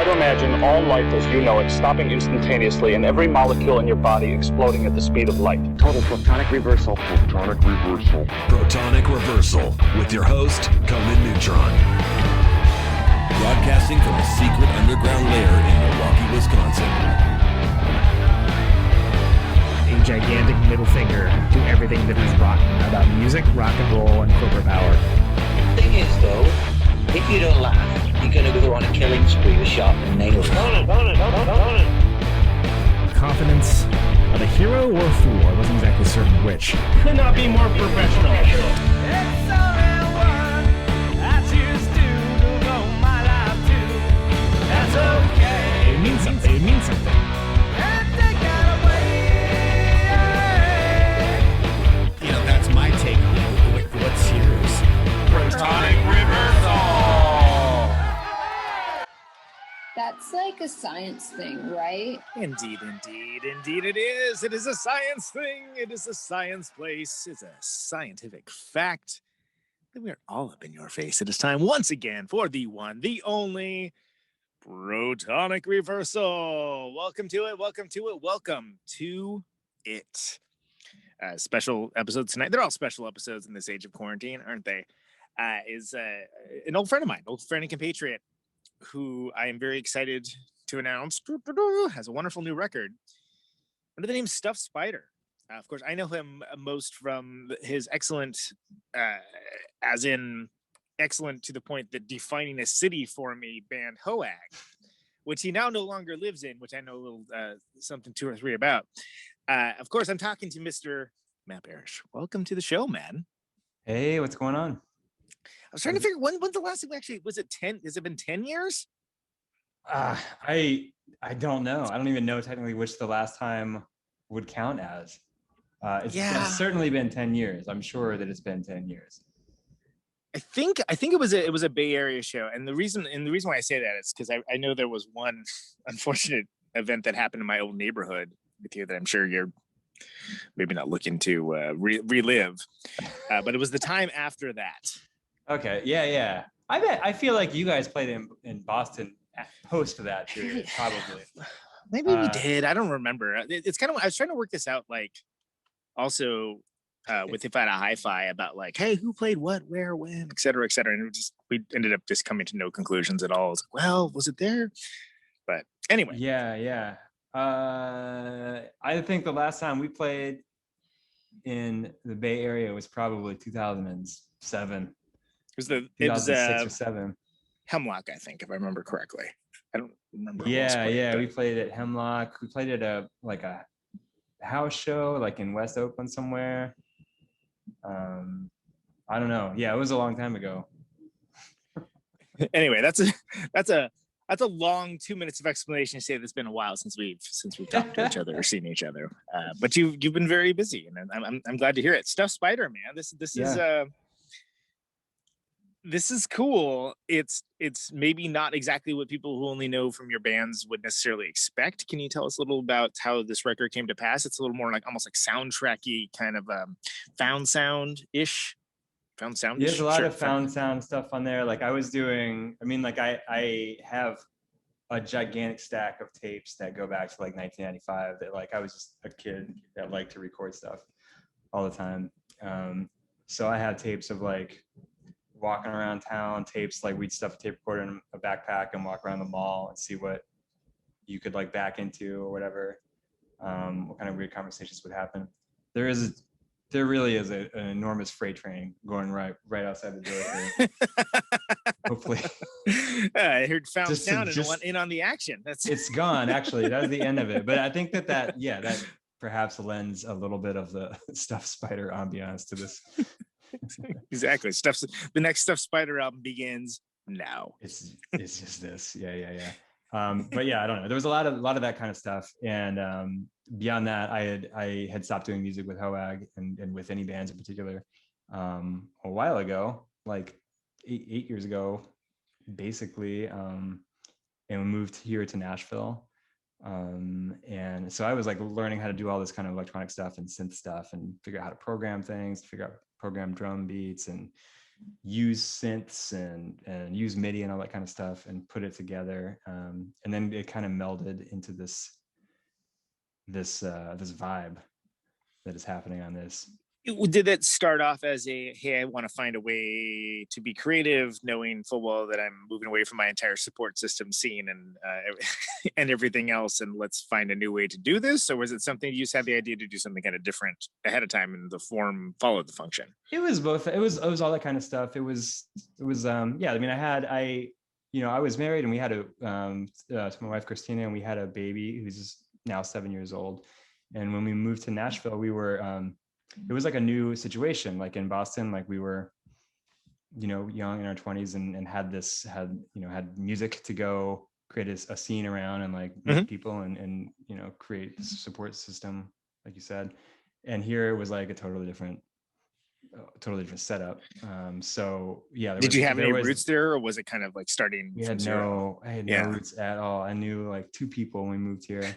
to imagine all life as you know it stopping instantaneously and every molecule in your body exploding at the speed of light. Total protonic reversal. Protonic reversal. Protonic reversal with your host, Conan Neutron. Broadcasting from a secret underground lair in Milwaukee, Wisconsin. A gigantic middle finger to everything that is rotten about music, rock and roll, and corporate power. The thing is, though, if you don't laugh, you're going to go on a killing spree with sharp nails. Confidence of a hero or a fool. I wasn't exactly certain which. Could not be more professional. It's only one I choose to devote my life to. That's okay. It means something. It means something. And take that away. You know, that's my take. What's yours? Protonic reversal. That's like a science thing, right? Indeed it is. It is a science thing. It is a science place. It's a scientific fact that we're all up in your face. It is time once again for the one, the only Protonic reversal. Welcome to it. Welcome to it. Welcome to it. Special episodes tonight. They're all special episodes in this age of quarantine, aren't they? Is an old friend of mine, old friend and compatriot, who I am very excited to announce has a wonderful new record under the name Stuffed Spider. Of course, I know him most from his excellent, as in excellent to the point that defining a city for me band Hoag, which he now no longer lives in, which I know a little something 2 or 3 about. Of course, I'm talking to Mr. Matt Parish. Welcome to the show, man. Hey, what's going on? I was trying to figure when's the last time actually was it 10? Has it been 10 years? I don't know. I don't even know technically which the last time would count as. It's certainly been 10 years. I'm sure that it's been 10 years. I think it was a Bay Area show, and the reason why I say that is because I know there was one unfortunate event that happened in my old neighborhood with you that I'm sure you're maybe not looking to relive, but it was the time after that. Okay, yeah. I feel like you guys played in Boston post to that period, probably. Maybe we did. I don't remember. It's kind of, I was trying to work this out, like, also with If I Had a Hi-Fi about like, hey, who played what, where, when, et cetera, and we ended up just coming to no conclusions at all. It's like, well, was it there? But anyway. Yeah. I think the last time we played in the Bay Area was probably 2007. It was 6 or 7. Hemlock, I think, if I remember correctly. I don't remember. Yeah. We played at Hemlock. We played at a house show, like in West Oakland somewhere. I don't know. Yeah, it was a long time ago. Anyway, that's a long 2 minutes of explanation to say that it's been a while since we've talked to each other or seen each other. But you've been very busy, and I'm glad to hear it. Stuffed Spider, man. This is cool. It's maybe not exactly what people who only know from your bands would necessarily expect. Can you tell us a little about how this record came to pass? It's a little more like almost like soundtracky kind of found sound-ish. Found sound. There's a lot of found sound stuff on there. Like I was doing, I have a gigantic stack of tapes that go back to like 1995 that like I was just a kid that liked to record stuff all the time. So I had tapes of like walking around town, tapes like we'd stuff a tape recorder in a backpack and walk around the mall and see what you could like back into or whatever, what kind of weird conversations would happen. There really is an enormous freight train going right outside the door here. Hopefully. I heard found sound and went in on the action. It's gone, actually. That was the end of it. But I think that perhaps lends a little bit of the Stuffed Spider ambiance to this. Exactly. The next Stuffed Spider album begins now. It's just this. Yeah. But yeah, I don't know. There was a lot of that kind of stuff. And beyond that, I had stopped doing music with Hoag and with any bands in particular a while ago, like eight years ago, basically. And we moved here to Nashville. And so I was like learning how to do all this kind of electronic stuff and synth stuff and figure out how to program things, figure out program drum beats and use synths and use MIDI and all that kind of stuff and put it together. And then it kind of melded into this vibe that is happening on this. Did it start off as hey, I want to find a way to be creative, knowing full well that I'm moving away from my entire support system scene and and everything else, and let's find a new way to do this? Or was it something you just had the idea to do something kind of different ahead of time and the form followed the function? It was both. It was all that kind of stuff. It was yeah. I mean, I was married and we had to my wife Christina, and we had a baby who's now 7 years old. And when we moved to Nashville, we were it was like a new situation. Like in Boston, like we were, young in our 20s and had music to go create a scene around and like meet people and create this support system, like you said. And here it was like a totally different setup. So yeah. Did you have any roots there, or was it kind of like starting from zero? I had no roots at all. I knew like 2 people when we moved here.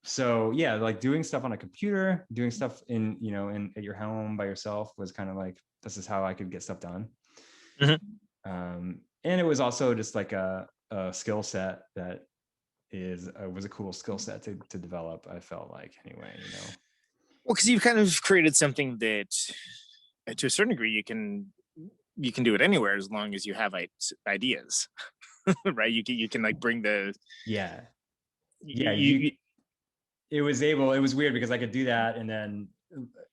So yeah, like doing stuff on a computer, doing stuff in at your home by yourself was kind of like, this is how I could get stuff done. And it was also just like a skill set that was a cool skill set to develop, I felt like, anyway. Well, because you've kind of created something that to a certain degree you can do it anywhere as long as you have ideas. Right? You can like bring the it was weird because I could do that, and then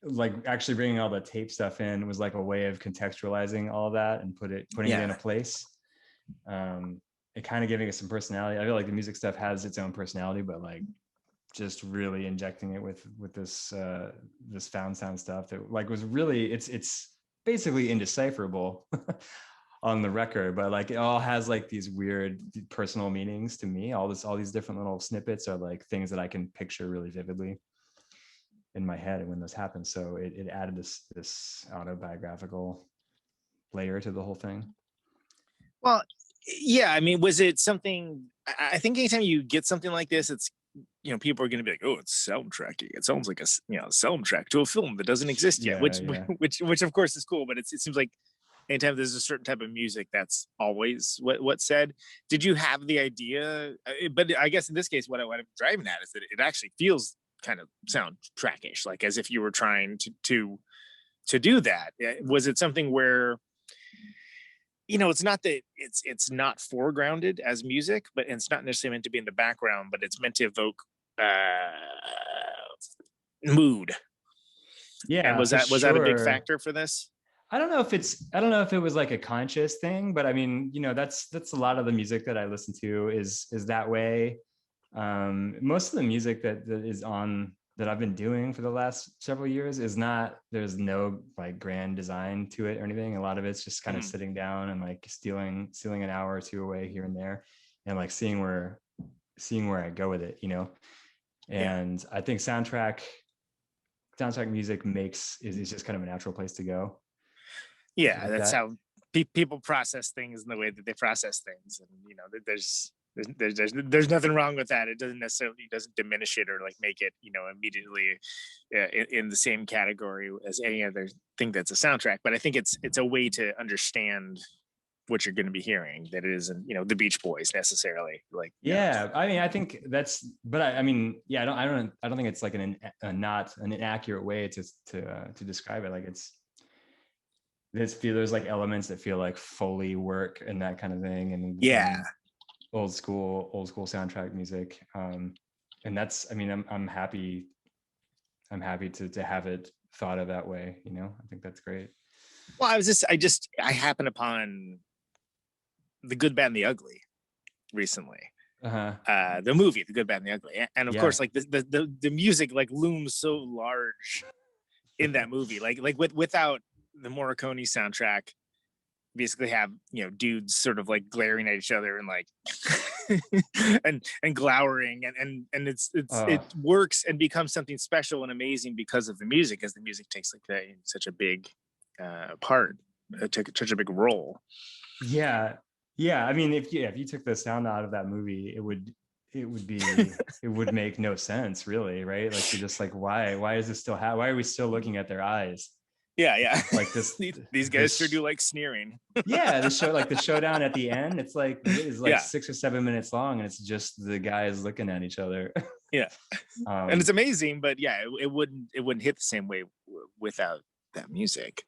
like actually bringing all the tape stuff in was like a way of contextualizing all of that and putting it in a place. It kind of giving it some personality. I feel like the music stuff has its own personality, but like just really injecting it with this found sound stuff that like was really it's basically indecipherable on the record, but like it all has like these weird personal meanings to me. All these different little snippets are like things that I can picture really vividly in my head when this happens. So it added this autobiographical layer to the whole thing. Well, yeah, I mean, was it something? I think anytime you get something like this, it's people are going to be like, oh, it's soundtracky. It sounds like a soundtrack to a film that doesn't exist yet, which of course is cool. But it seems like anytime there's a certain type of music, that's always what's said. Did you have the idea? But I guess in this case, what I'm driving at is that it actually feels kind of soundtrackish, like as if you were trying to do that. Was it something where it's not that it's not foregrounded as music, but it's not necessarily meant to be in the background, but it's meant to evoke mood? Yeah. And was that a big factor for this? I don't know if it was like a conscious thing, but I mean, that's a lot of the music that I listen to is that way. Most of the music that I've been doing for the last several years there's no like grand design to it or anything. A lot of it's just kind of sitting down and like stealing an hour or two away here and there and like seeing where I go with it, And I think soundtrack music is just kind of a natural place to go. Yeah, like that's how people process things in the way that they process things, and there's nothing wrong with that. It doesn't diminish it or like make it immediately in the same category as any other thing that's a soundtrack. But I think it's a way to understand what you're going to be hearing, that it isn't the Beach Boys necessarily. Like I mean, I think that's, but I mean, I don't think it's like not an inaccurate way to describe it. Like there's like elements that feel like Foley work and that kind of thing, and old school soundtrack music. And that's, I mean, I'm happy to have it thought of that way. I think that's great. Well, I happened upon The Good, Bad, and the Ugly recently. The movie, The Good, Bad, and the Ugly, and of course, like the music like looms so large in that movie, like without the Morricone soundtrack, basically have dudes sort of like glaring at each other and like and glowering and it works and becomes something special and amazing because of the music, as the music takes like such a big part, such a big role. I mean, if you took the sound out of that movie, it would make no sense, really, right? Like, you're just like, why is this still why are we still looking at their eyes Yeah. Like this, these guys this- sure do like sneering. yeah, the showdown at the end, it's like Yeah. 6 or 7 minutes long, and it's just the guys looking at each other. Yeah. And it's amazing, but yeah, it wouldn't hit the same way without that music.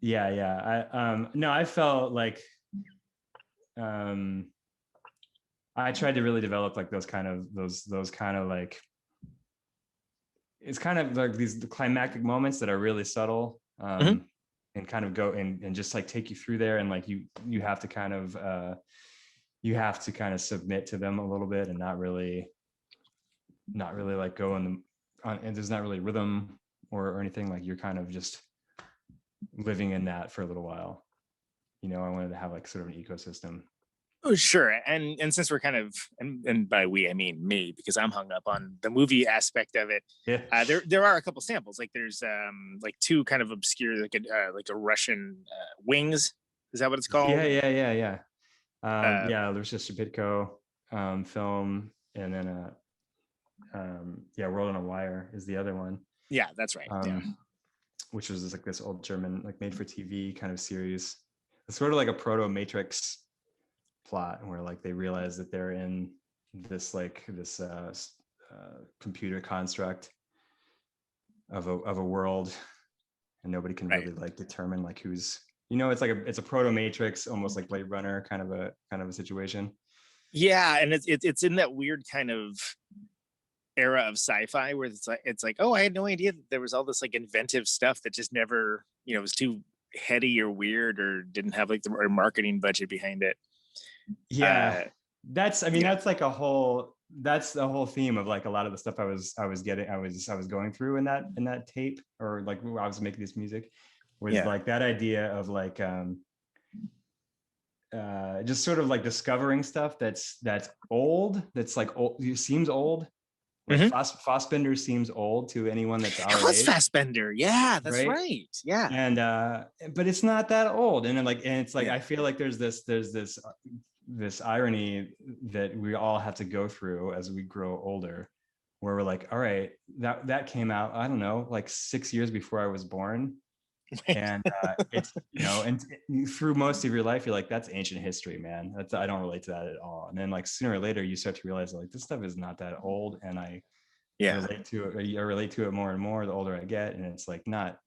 Yeah. I felt like I tried to really develop like those kind of like, it's kind of like the climactic moments that are really subtle, and kind of go and just like take you through there, and like you have to kind of submit to them a little bit, and not really like go and there's not really rhythm or anything. Like you're kind of just living in that for a little while. I wanted to have like sort of an ecosystem. Oh, sure. And since we're kind of, and by we, I mean me, because I'm hung up on the movie aspect of it. Yeah. There are a couple samples. Like there's like two kind of obscure, like a Russian Wings. Is that what it's called? Yeah. There's just a Bitco film, and then World on a Wire is the other one. Yeah, that's right. Which was just like this old German, like made for TV kind of series. It's sort of like a proto Matrix plot, where like they realize that they're in this computer construct of a world, and nobody can really like determine like who's, it's a proto Matrix, almost like Blade Runner kind of a situation. Yeah, and it's in that weird kind of era of sci-fi where it's like, oh, I had no idea that there was all this like inventive stuff that just never, was too heady or weird, or didn't have like the marketing budget behind it. Yeah, that's like that's the whole theme of like a lot of the stuff I was going through in that tape, or like I was making this music, was like that idea of like just sort of like discovering stuff that's old, that's like old, seems old. Like Fassbender seems old to anyone that's our age. It was Fassbender, yeah, that's right. Yeah, and but it's not that old, and it's like I feel like there's this irony that we all have to go through as we grow older, where we're like, all right, that came out, I don't know, like 6 years before I was born. And it's and through most of your life you're like, that's ancient history, man, I don't relate to that at all. And then like sooner or later you start to realize like this stuff is not that old, and I relate to it more and more the older I get, and it's like not,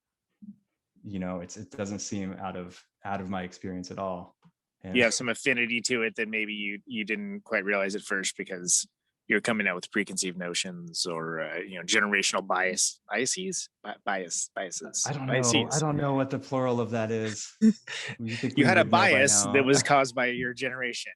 it doesn't seem out of my experience at all. And you have some affinity to it that maybe you didn't quite realize at first, because you're coming out with preconceived notions, or generational biases. I don't know what the plural of that is. You had a bias that was caused by your generation.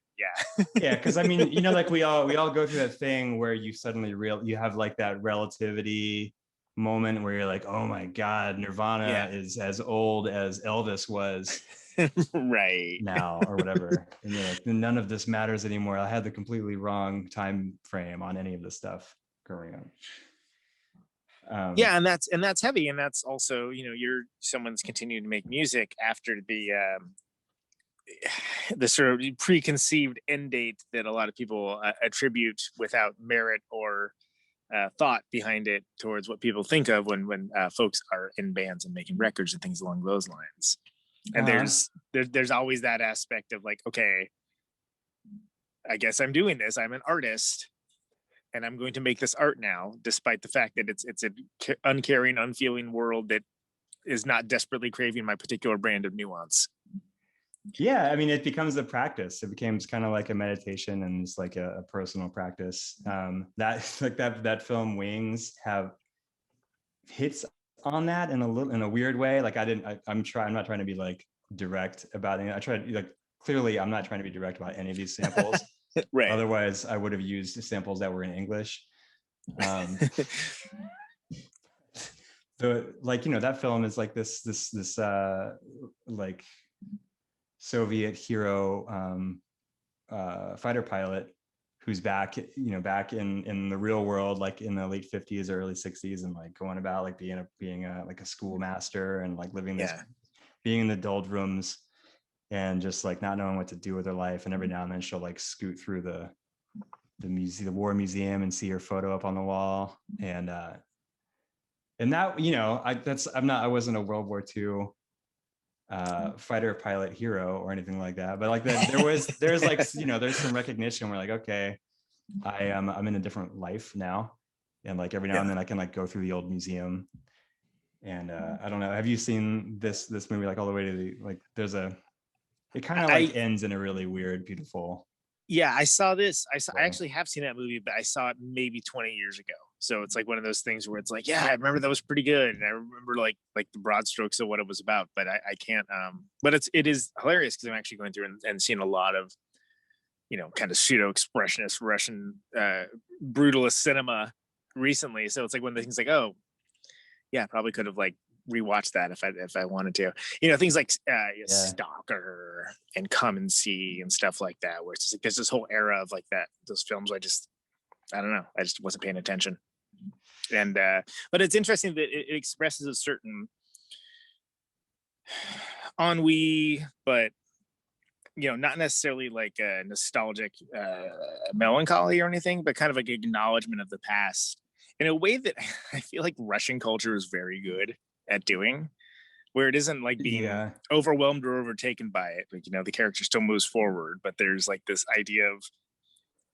Yeah, because like we all go through that thing where you suddenly you have like that relativity moment where you're like, oh my god, Nirvana is as old as Elvis was right now, or whatever. And you're like, none of this matters anymore. I had the completely wrong time frame on any of this stuff growing up. And that's heavy, and that's also someone's continuing to make music after the sort of preconceived end date that a lot of people attribute without merit or thought behind it towards what people think of when folks are in bands and making records and things along those lines. And there's always that aspect of like, okay, I guess I'm doing this, I'm an artist, and I'm going to make this art now, despite the fact that it's an uncaring, unfeeling world that is not desperately craving my particular brand of nuance. Yeah, it becomes a practice. It becomes kind of like a meditation, and it's like a personal practice. That film Wings hits on that in a weird way. Like I'm not trying to be like direct about it. Clearly I'm not trying to be direct about any of these samples. Right. Otherwise I would have used samples that were in English. That film is like this like Soviet hero fighter pilot who's back in the real world, like in the late 50s or early 60s, and like going about like being a schoolmaster, and like living this, being in the doldrums, and just like not knowing what to do with her life. And every now and then she'll like scoot through the war museum and see her photo up on the wall. And And that, you know, I wasn't a World War II fighter pilot hero or anything like that, but like that there's like, you know, there's some recognition where like, okay, I'm in a different life now, and like every now and then I can like go through the old museum, and I don't know, have you seen this movie like all the way to the, like it kind of like ends in a really weird, beautiful. Yeah, I saw this. I actually have seen that movie, but I saw it maybe 20 years ago. So it's like one of those things where it's like, yeah, I remember that was pretty good, and I remember like the broad strokes of what it was about. But I can't. But it is hilarious because I'm actually going through and seeing a lot of, you know, kind of pseudo expressionist Russian brutalist cinema recently. So it's like one of the things like, oh, yeah, I probably could have like rewatch that if I wanted to, you know, things like Stalker and Come and See and stuff like that, where it's just like there's this whole era of like that, those films I don't know, I just wasn't paying attention. And but it's interesting that it expresses a certain ennui, but you know, not necessarily like a nostalgic melancholy or anything, but kind of like acknowledgement of the past in a way that I feel like Russian culture is very good at doing, where it isn't like being overwhelmed or overtaken by it. Like, you know, the character still moves forward, but there's like this idea of,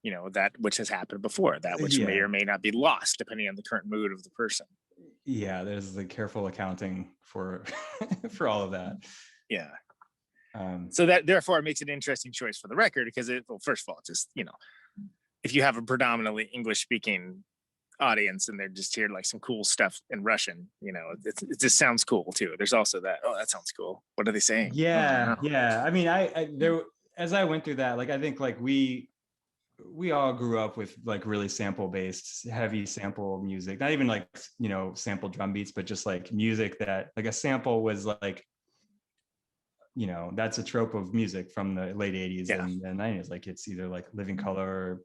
you know, that which has happened before, that which may or may not be lost depending on the current mood of the person. Yeah, there's the careful accounting for for all of that. Yeah. So that therefore it makes an interesting choice for the record, because well, first of all, just, you know, if you have a predominantly English speaking audience and they're just hearing like some cool stuff in Russian, you know, it just sounds cool too. There's also that, oh, that sounds cool, what are they saying? Yeah. I mean, I there, as I went through that, like I think like we all grew up with like really sample based, heavy sample music, not even like, you know, sample drum beats, but just like music that like a sample was like, you know, that's a trope of music from the late 80s and 90s. Like it's either like Living Colour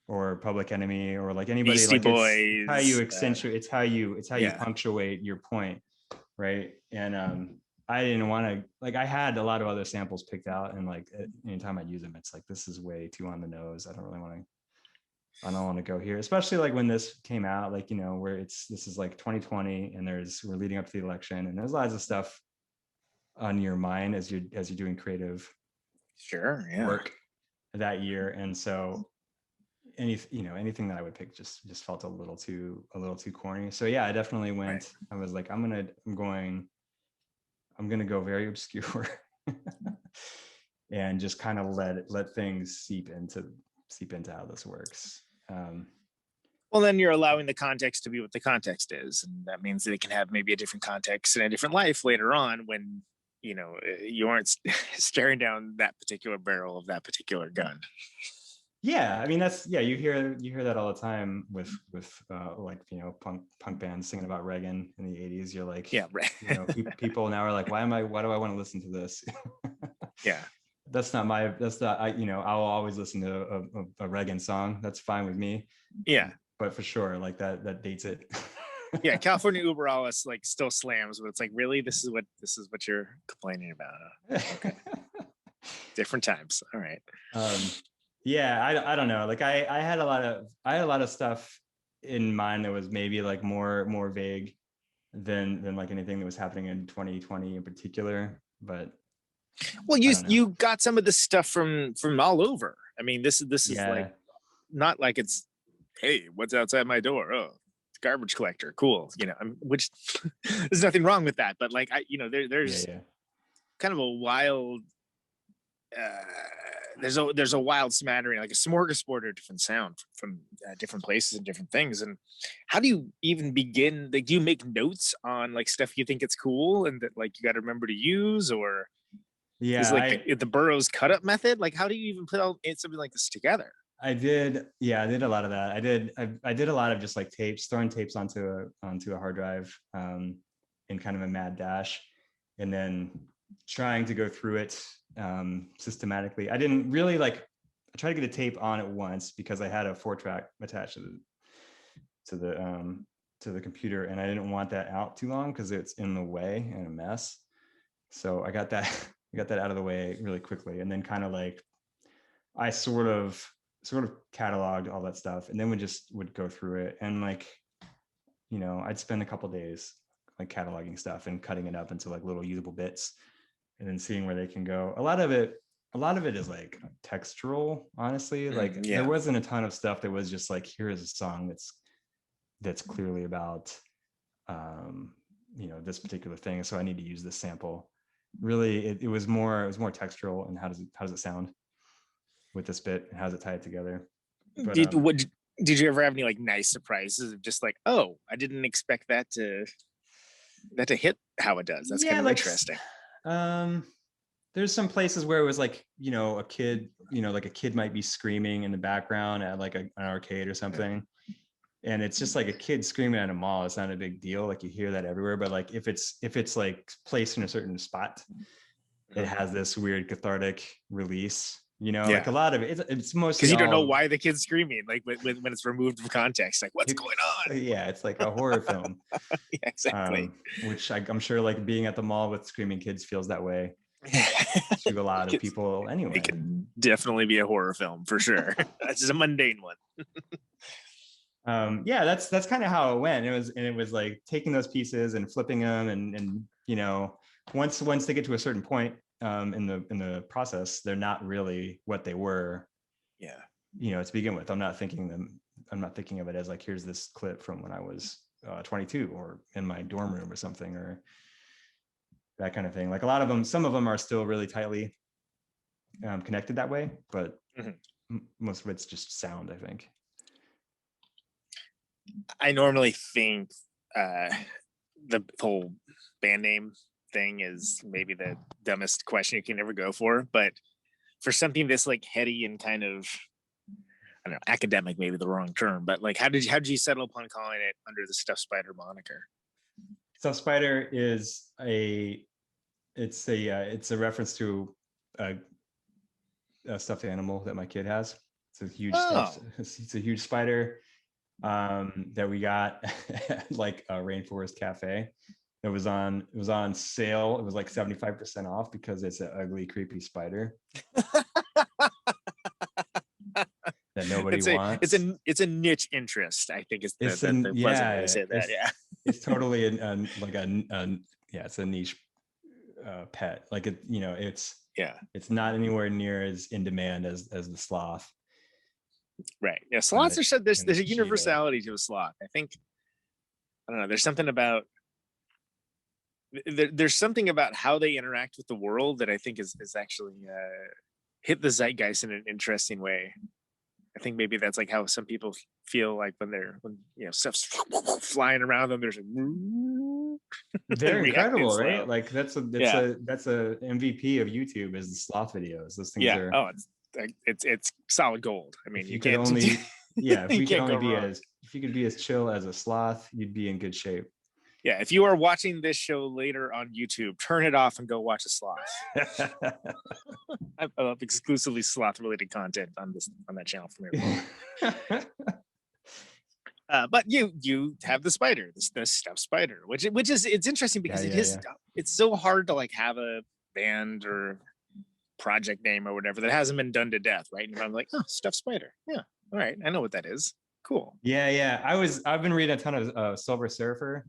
or Public Enemy or like anybody, Beastie like Boys, it's how you accentuate, it's how you punctuate your point, right? And I didn't want to, like, I had a lot of other samples picked out, and like anytime I use them, it's like, this is way too on the nose. I don't want to go here, especially like when this came out, like, you know, where this is like 2020 and we're leading up to the election, and there's lots of stuff on your mind as you're doing creative work that year. And so anything that I would pick just felt a little too corny. So yeah, I definitely went, I was like, I'm going to go very obscure and just kind of let things seep into how this works. Well, then you're allowing the context to be what the context is, and that means that it can have maybe a different context and a different life later on when, you know, you aren't staring down that particular barrel of that particular gun. Yeah, I mean, you hear that all the time with like, you know, punk bands singing about Reagan in the 80s. You're like, yeah, right. You know, people now are like, why do I want to listen to this? Yeah, you know, I'll always listen to a Reagan song. That's fine with me. Yeah, but for sure, like that dates it. Yeah, California Uber Alles like still slams, but it's like, really, this is what you're complaining about. Okay. Different times. All right. Yeah, I don't know. Like I had a lot of stuff in mind that was maybe like more vague than like anything that was happening in 2020 in particular. But well, you got some of this stuff from all over. I mean, this is like not like it's, hey, what's outside my door? Oh, it's a garbage collector. Cool. You know, which there's nothing wrong with that. But like there's kind of a wild there's a wild smattering, like a smorgasbord of different sound from different places and different things. And how do you even begin? Like, do you make notes on like stuff you think it's cool and that like you got to remember to use, or is like the Burroughs cut up method? Like, how do you even put something like this together? I did a lot of that. I did a lot of just like throwing tapes onto a hard drive in kind of a mad dash, and then trying to go through it systematically. I didn't really I tried to get a tape on at once because I had a 4-track attached to the computer, and I didn't want that out too long because it's in the way and a mess. So I got that out of the way really quickly, and then kind of like I sort of cataloged all that stuff, and then would go through it. And like I'd spend a couple days like cataloging stuff and cutting it up into like little usable bits and then seeing where they can go. A lot of it is like textural, honestly. Like there wasn't a ton of stuff that was just like, here is a song that's clearly about this particular thing, so I need to use this sample. Really, it was more textural, and how does it sound with this bit, and how does it tie it together? But, did you ever have any like nice surprises of just like, oh, I didn't expect that to hit how it does? That's kind of interesting. There's some places where it was like, a kid, like a kid might be screaming in the background at like an arcade or something. And it's just like a kid screaming at a mall. It's not a big deal. Like you hear that everywhere. But like if it's like placed in a certain spot, it has this weird cathartic release. Like a lot of it's mostly because you don't know why the kid's screaming. Like when it's removed from context, like what's going on? Yeah, it's like a horror film. Yeah, exactly. Which I'm sure like being at the mall with screaming kids feels that way to a lot of people anyway. It can definitely be a horror film for sure. That's just a mundane one. That's kind of how it went. It was like taking those pieces and flipping them and once they get to a certain point in the process, they're not really what they were to begin with. I'm not thinking of it as like, here's this clip from when I was 22 or in my dorm room or something, or that kind of thing. Like a lot of them, some of them are still really tightly connected that way, but most of it's just sound, I think. I normally think the whole band name thing is maybe the dumbest question you can ever go for, but for something this like heady and kind of, I don't know, academic, maybe the wrong term, but like how did you settle upon calling it under the Stuffed Spider moniker? Stuffed Spider is it's a reference to a stuffed animal that my kid has. It's a huge spider that we got at like a Rainforest Cafe. It was on sale. It was like 75% off because it's an ugly, creepy spider that nobody wants. It's a niche interest, I think. It's the pleasant way to say that. Yeah, it's totally it's a niche pet. Like it's not anywhere near as in demand as the sloth. Right. Yeah. Sloths are there's a universality to a sloth. I think, I don't know, there's something about how they interact with the world that I think is actually hit the zeitgeist in an interesting way. I think maybe that's like how some people feel like when stuff's flying around them. There's they're incredible, right? Like that's a MVP of YouTube is the sloth videos. Those things are. Oh, it's solid gold. I mean, if you could be as chill as a sloth, you'd be in good shape. Yeah, if you are watching this show later on YouTube, turn it off and go watch a sloth. I love exclusively sloth-related content on that channel from here. But you have the spider, the stuffed spider, which is it's interesting because it's so hard to like have a band or project name or whatever that hasn't been done to death, right? And I'm like, oh, stuffed spider. Yeah, all right, I know what that is. Cool. Yeah. I've been reading a ton of Silver Surfer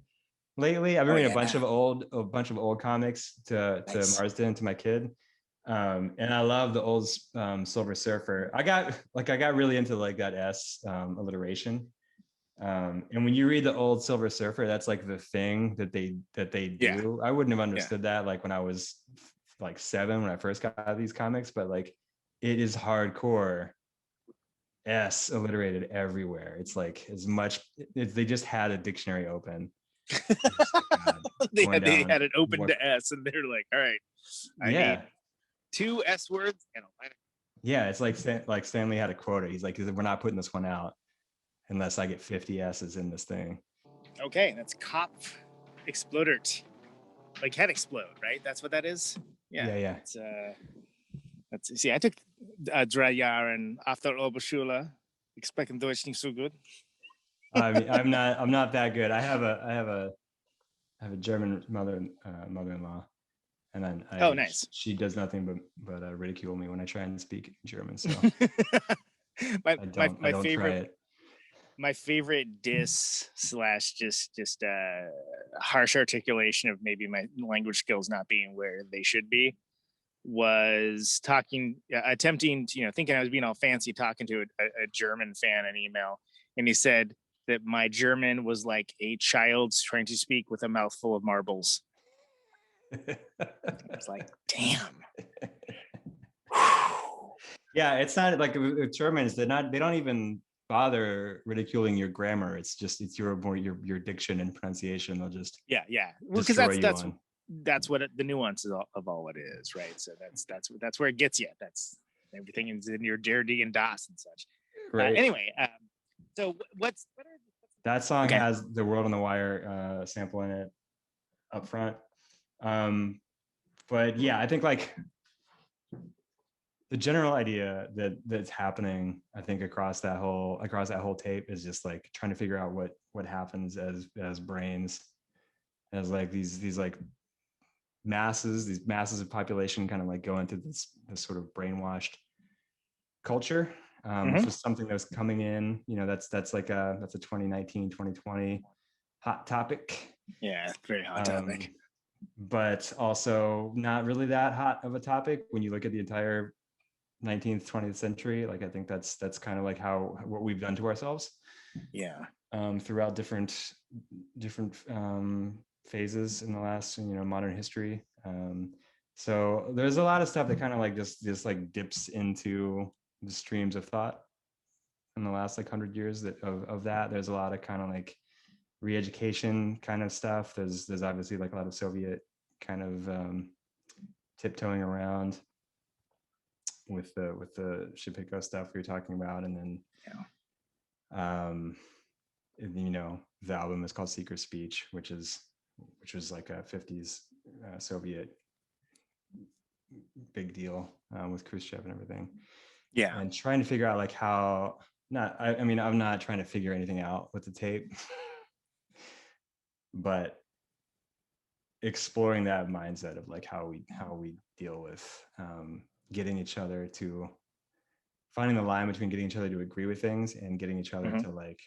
lately. I've been reading a bunch of old comics to Marsden, to my kid, and I love the old Silver Surfer. I got really into like that S alliteration, and when you read the old Silver Surfer, that's like the thing that they do. Yeah. I wouldn't have understood that like when I was like 7 when I first got these comics, but like it is hardcore S alliterated everywhere. It's like they just had a dictionary open. They had it open to S, and they're like, all right, I need 2 S words and a line. Yeah, it's like Stanley had a quota. He's like, we're not putting this one out unless I get 50 S's in this thing. Okay, that's Kopf Explodert, like head explode, right? That's what that is. Yeah. I took 3 Jahren after Oberschule. Expecting Deutsch nicht so good. I mean, I'm not that good. I have a German mother-in-law, and then nice. She does nothing but ridicule me when I try and speak German. So my favorite. my favorite diss slash just harsh articulation of maybe my language skills not being where they should be was attempting to, thinking I was being all fancy, talking to a German fan in email, and he said that my German was like a child's trying to speak with a mouthful of marbles. I was like, damn. Yeah, it's not like with Germans, they don't even bother ridiculing your grammar. It's your diction and pronunciation. They'll just yeah. Well, because that's what the nuance of all it is, right? So that's where it gets you. That's everything is in your der, die, and das and such. Right. Anyway, so that song has the World on the Wire sample in it up front. But yeah, I think like the general idea that's happening, I think across that whole tape is just like trying to figure out what happens as brains, as like these like masses of population kind of like go into this sort of brainwashed culture. For something that's coming in, that's a 2019, 2020 hot topic. Yeah, very hot topic. But also not really that hot of a topic when you look at the entire 19th, 20th century. Like I think that's kind of like what we've done to ourselves. Yeah. Throughout different phases in the last modern history. So there's a lot of stuff that kind of like just like dips into the streams of thought in the last like 100 years of that. There's a lot of kind of like re-education kind of stuff. There's obviously like a lot of Soviet kind of tiptoeing around with the Shipiko stuff we were talking about, and then the album is called Secret Speech, which was like a 50s Soviet big deal with Khrushchev and everything. Yeah. And trying to figure out like how I'm not trying to figure anything out with the tape, but exploring that mindset of like how we deal with getting each other to finding the line between getting each other to agree with things and getting each other to like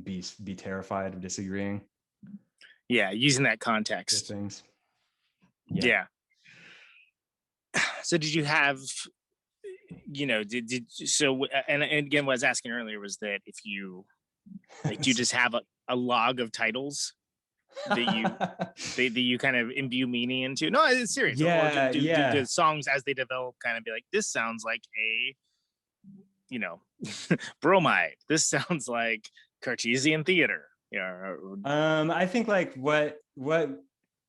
be terrified of disagreeing. Yeah, using that context. Things. Yeah. So did you have, and again, what I was asking earlier was that if you, like, do you just have a log of titles that you kind of imbue meaning into? No, it's serious. Yeah, do the songs as they develop kind of be like, this sounds like bromide. This sounds like Cartesian theater. Yeah. I think like what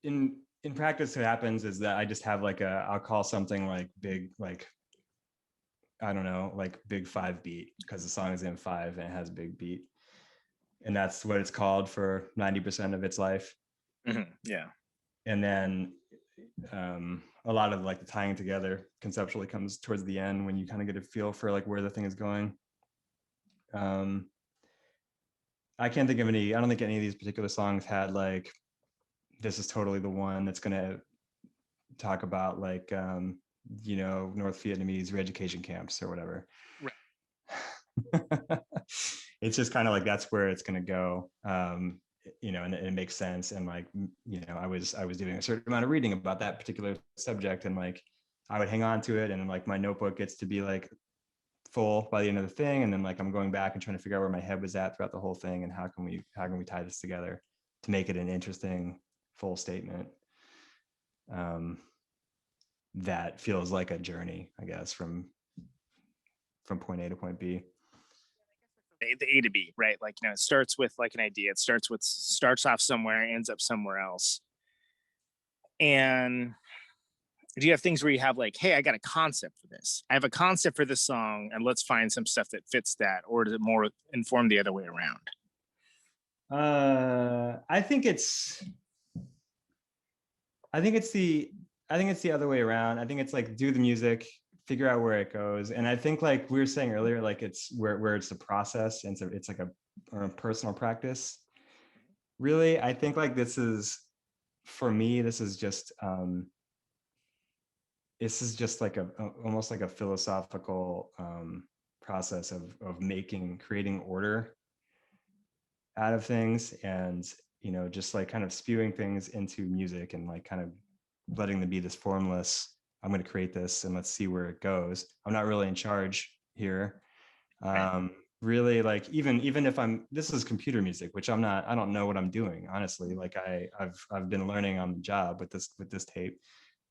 in practice happens is that I just have like I'll call something like big, like I don't know, like big 5 beat, because the song is in 5 and it has a big beat, and that's what it's called for 90% of its life. Yeah. And then a lot of like the tying together conceptually comes towards the end when you kind of get a feel for like where the thing is going. I can't think of any. I don't think any of these particular songs had like, this is totally the one that's going to talk about like, North Vietnamese re-education camps or whatever. Right. It's just kind of like, that's where it's going to go. And it makes sense. And like, I was doing a certain amount of reading about that particular subject, and like, I would hang on to it, and like my notebook gets to be like full by the end of the thing, and then like I'm going back and trying to figure out where my head was at throughout the whole thing, and how can we tie this together to make it an interesting full statement that feels like a journey, I guess, from point A to point B. The A to B, right? Like, it starts with like an idea. It starts off somewhere, ends up somewhere else. And do you have things where you have like, hey, I got a concept for this. I have a concept for this song, and let's find some stuff that fits that, or does it more inform the other way around? I think it's the other way around. I think it's like, do the music, figure out where it goes. And I think like we were saying earlier, like it's where it's the process, and so it's like a personal practice. Really, I think like for me, this is just like almost like a philosophical process of creating order out of things, and just like kind of spewing things into music and like kind of letting them be this formless, I'm going to create this and let's see where it goes. I'm not really in charge here. Really, like even if this is computer music, which I'm not, I don't know what I'm doing, honestly. Like I've been learning on the job with this tape.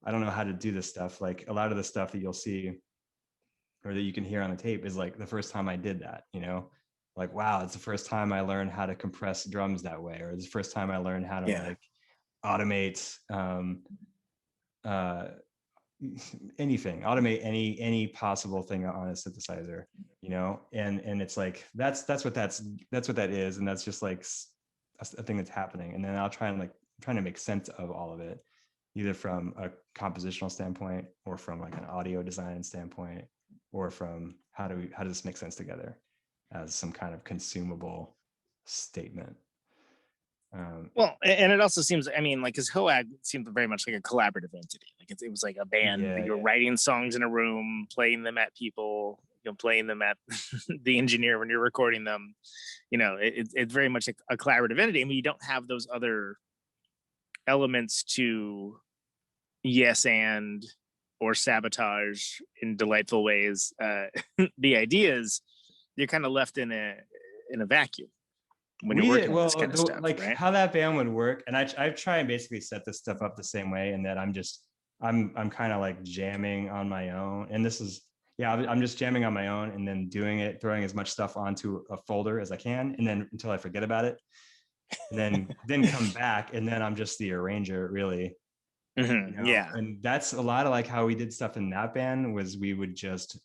I don't know how to do this stuff. Like a lot of the stuff that you'll see or that you can hear on the tape is like the first time I did that, like, wow, it's the first time I learned how to compress drums that way, or it's the first time I learned how to like automate automate any possible thing on a synthesizer, and it's like that's what that is, and that's just like a thing that's happening. And then I'll trying to make sense of all of it, either from a compositional standpoint or from like an audio design standpoint, or from how does this make sense together as some kind of consumable statement. Well, and it also seems, I mean, like, because HOAG seemed very much like a collaborative entity. Like it was like a band that you were writing songs in a room, playing them at people, playing them at the engineer when you're recording them. It's very much a collaborative entity. I mean, you don't have those other elements to yes and or sabotage in delightful ways. The ideas, you're kind of left in a vacuum when you're working with this kind of stuff, like right? How that band would work, and I try and basically set this stuff up the same way, in that I'm kind of like jamming on my own, and this is I'm just jamming on my own, and then throwing as much stuff onto a folder as I can, and then until I forget about it, and then come back, and then I'm just the arranger, really. And that's a lot of like how we did stuff in that band. Was we would just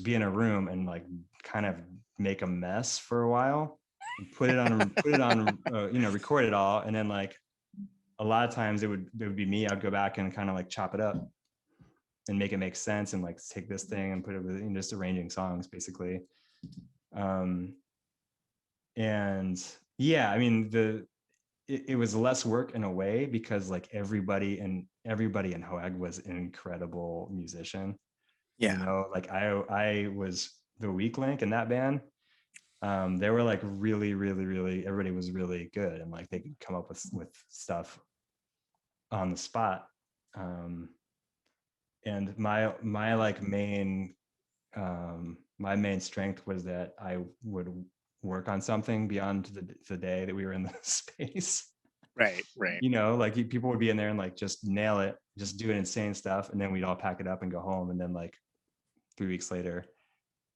be in a room and like kind of make a mess for a while, and put it on record it all, and then like a lot of times it would be me. I'd go back and kind of like chop it up and make it make sense, and like take this thing and put it with just arranging songs basically. And I mean it was less work in a way, because like everybody in HOAG was an incredible musician. Like I was the weak link in that band. They were like really, really, really, everybody was really good, and like they could come up with stuff on the spot. And my main strength was that I would work on something beyond the day that we were in the space. Right. Like people would be in there and like just nail it, just do insane stuff, and then we'd all pack it up and go home, and then like 3 weeks later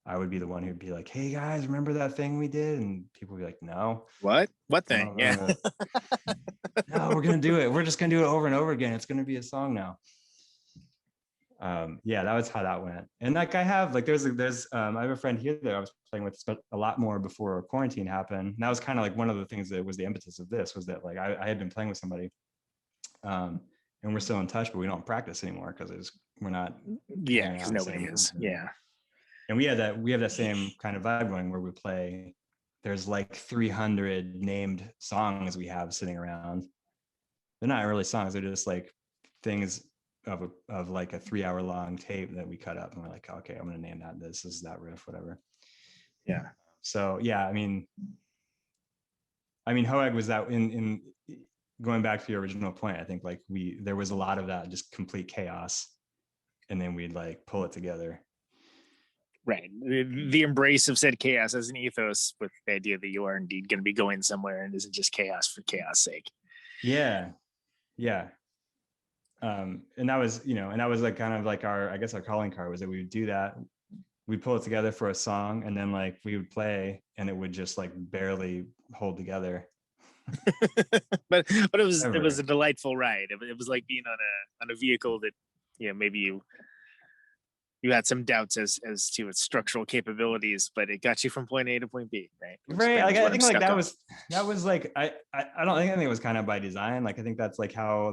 I would be the one who'd be like, hey guys, remember that thing we did? And people would be like, no. What thing? No, we're gonna do it, we're just gonna do it over and over again, it's gonna be a song now. That was how that went. And like I have like there's I have a friend here that I was playing with a lot more before quarantine happened. And that was kind of like one of the things that was the impetus of this, was that like I had been playing with somebody, and we're still in touch, but we don't practice anymore because we're not. Yeah, because nobody is. Yeah. And we have that same kind of vibe going, where we play. There's like 300 named songs we have sitting around. They're not really songs; they're just like things of like a 3-hour long tape that we cut up, and we're like, okay, I'm gonna name that this is that riff, whatever. Yeah. So I mean HOAG was that in going back to your original point. I think like there was a lot of that just complete chaos, and then we'd like pull it together. Right. The embrace of said chaos as an ethos, with the idea that you are indeed going to be going somewhere and isn't just chaos for chaos sake. Yeah. And that was like kind of like our calling card, was that we would do that. We'd pull it together for a song, and then like we would play, and it would just like barely hold together. but it was a delightful ride. It was like being on a vehicle that maybe you had some doubts as to its structural capabilities, but it got you from point A to point B, right? Right. Like I think like that was like I don't think it was kind of by design. Like I think that's like how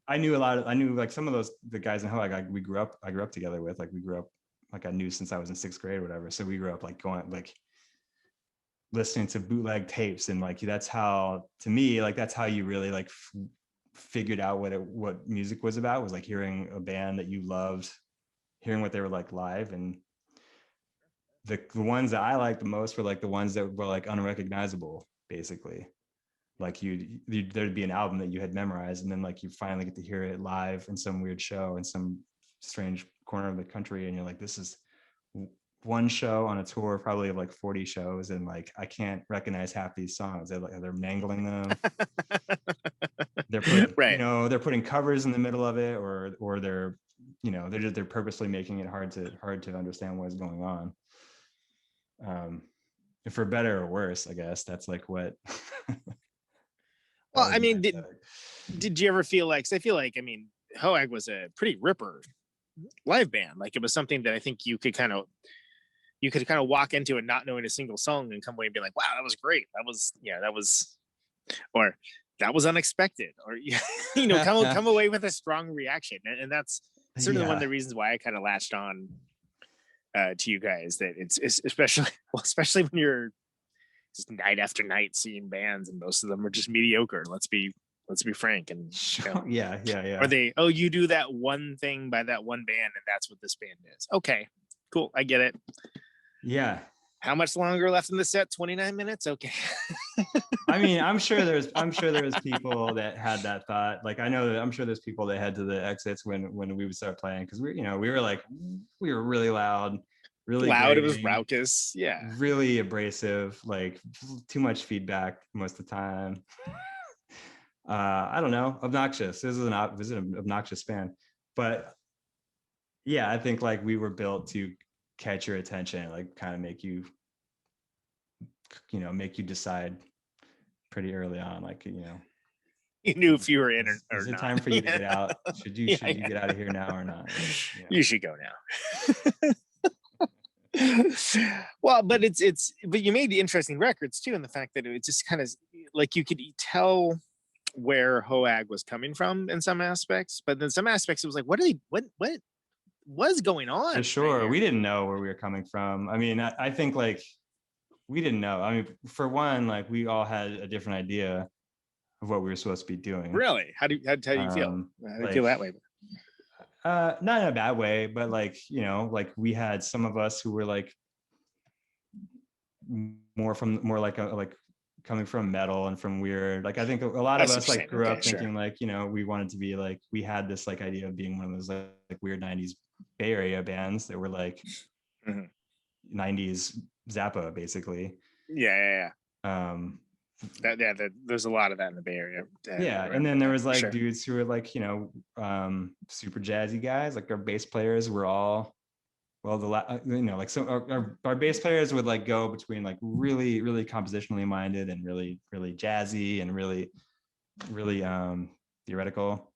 I knew like some of the guys in HOAG I grew up together with. Like we grew up, like I knew since I was in 6th grade or whatever. So we grew up like going like listening to bootleg tapes, and like that's how, to me, like that's how you really like figured out what music was about, was like hearing a band that you loved, hearing what they were like live. And the ones that I liked the most were like the ones that were like unrecognizable, basically. Like there'd be an album that you had memorized, and then like you finally get to hear it live in some weird show in some strange corner of the country, and you're like, this is one show on a tour, probably of like 40 shows, and like I can't recognize half these songs. They're mangling them. They're putting, Right. they're putting covers in the middle of it, or they're, they're purposely making it hard to understand what's going on. For better or worse, I guess that's like what. Well, I mean, did you ever feel like? 'Cause I feel like, I mean, Hoag was a pretty ripper live band. Like, it was something that I think you could kind of walk into it not knowing a single song and come away and be like, wow, that was great. Or that was unexpected, or come away with a strong reaction. And that's certainly one of the reasons why I kind of latched on to you guys, that it's especially when you're just night after night seeing bands, and most of them are just mediocre. Let's be frank. And yeah. Or you do that one thing by that one band, and that's what this band is. Okay, cool, I get it. Yeah. How much longer left in the set? 29 minutes. Okay. I mean, I'm sure there's people that had that thought. Like, I'm sure there's people that head to the exits when we would start playing, because we were really loud. Really loud, grating, it was raucous, yeah, really abrasive, like too much feedback most of the time. I don't know, obnoxious. This is an obnoxious band, but yeah, I think like we were built to catch your attention, like kind of make you decide pretty early on, like you knew if you were in or is not. it time for you to get out? Should you get out of here now or not? You should go now. Well, but but you made the interesting records too, in the fact that it just kind of like you could tell where Hoag was coming from in some aspects, but then some aspects it was like, what was going on? For sure, we didn't know where we were coming from. I mean, I think like we didn't know. I mean, for one, like we all had a different idea of what we were supposed to be doing. Really? How do you feel? How do you feel that way? Not in a bad way, but like, like we had some of us who were like more like coming from metal and from weird. Like I think a lot of us like grew up thinking like, we wanted to be like, we had this like idea of being one of those like weird 90s Bay Area bands that were like 90s Zappa, basically. Yeah. There's a lot of that in the Bay Area. And then there was like dudes who were like, super jazzy guys. Like our bass players were all, like so our bass players would like go between like really, really compositionally minded and really, really jazzy and really, really theoretical.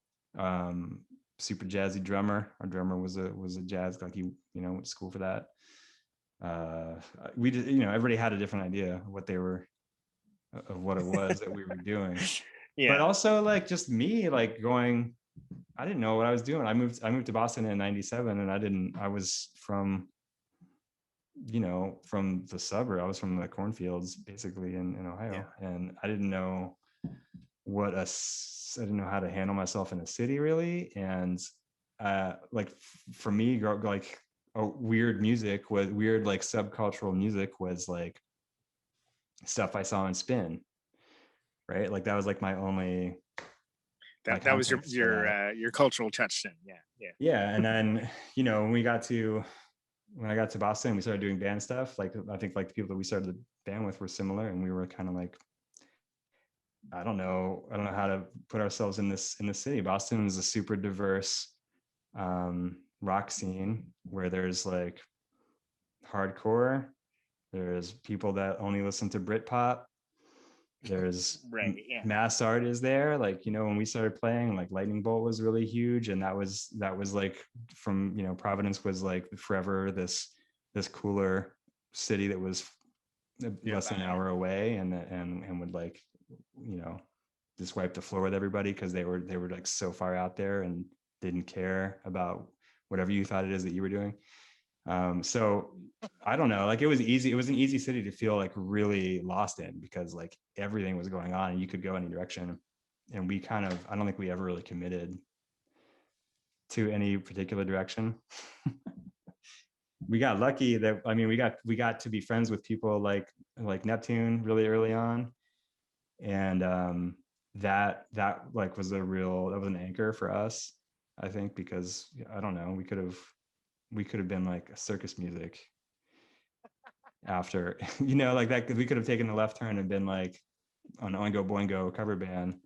Super jazzy drummer. Our drummer was a jazz, like he went to school for that. We did, everybody had a different idea of what it was that we were doing. But also like just me like going, I didn't know what I was doing. I moved to Boston in 97, and I was from the suburb. I was from the cornfields basically in Ohio. And I didn't know I didn't know how to handle myself in a city really. And like for me, like weird music was weird, like subcultural music was like stuff I saw in Spin, right? Like that was like my only that was your cultural touchstone. Yeah. And then when I got to Boston, we started doing band stuff. Like I think like the people that we started the band with were similar, and we were kind of like, I don't know how to put ourselves in this city. Boston is a super diverse rock scene where there's like hardcore, there's people that only listen to Britpop, there's mass art is there. Like when we started playing, like Lightning Bolt was really huge, and that was like from Providence was like forever this cooler city that was less than an hour away, and would like just wipe the floor with everybody because they were like so far out there and didn't care about whatever you thought it is that you were doing. So I don't know, like it was an easy city to feel like really lost in, because like everything was going on and you could go any direction. we kind of, I don't think we ever really committed to any particular direction. We got lucky that, I mean, we got to be friends with people like Neptune really early on, and that like was an anchor for us, I think, because I don't know, we could have been like circus music after, you know, like that. We could have taken the left turn and been like an Oingo Boingo cover band.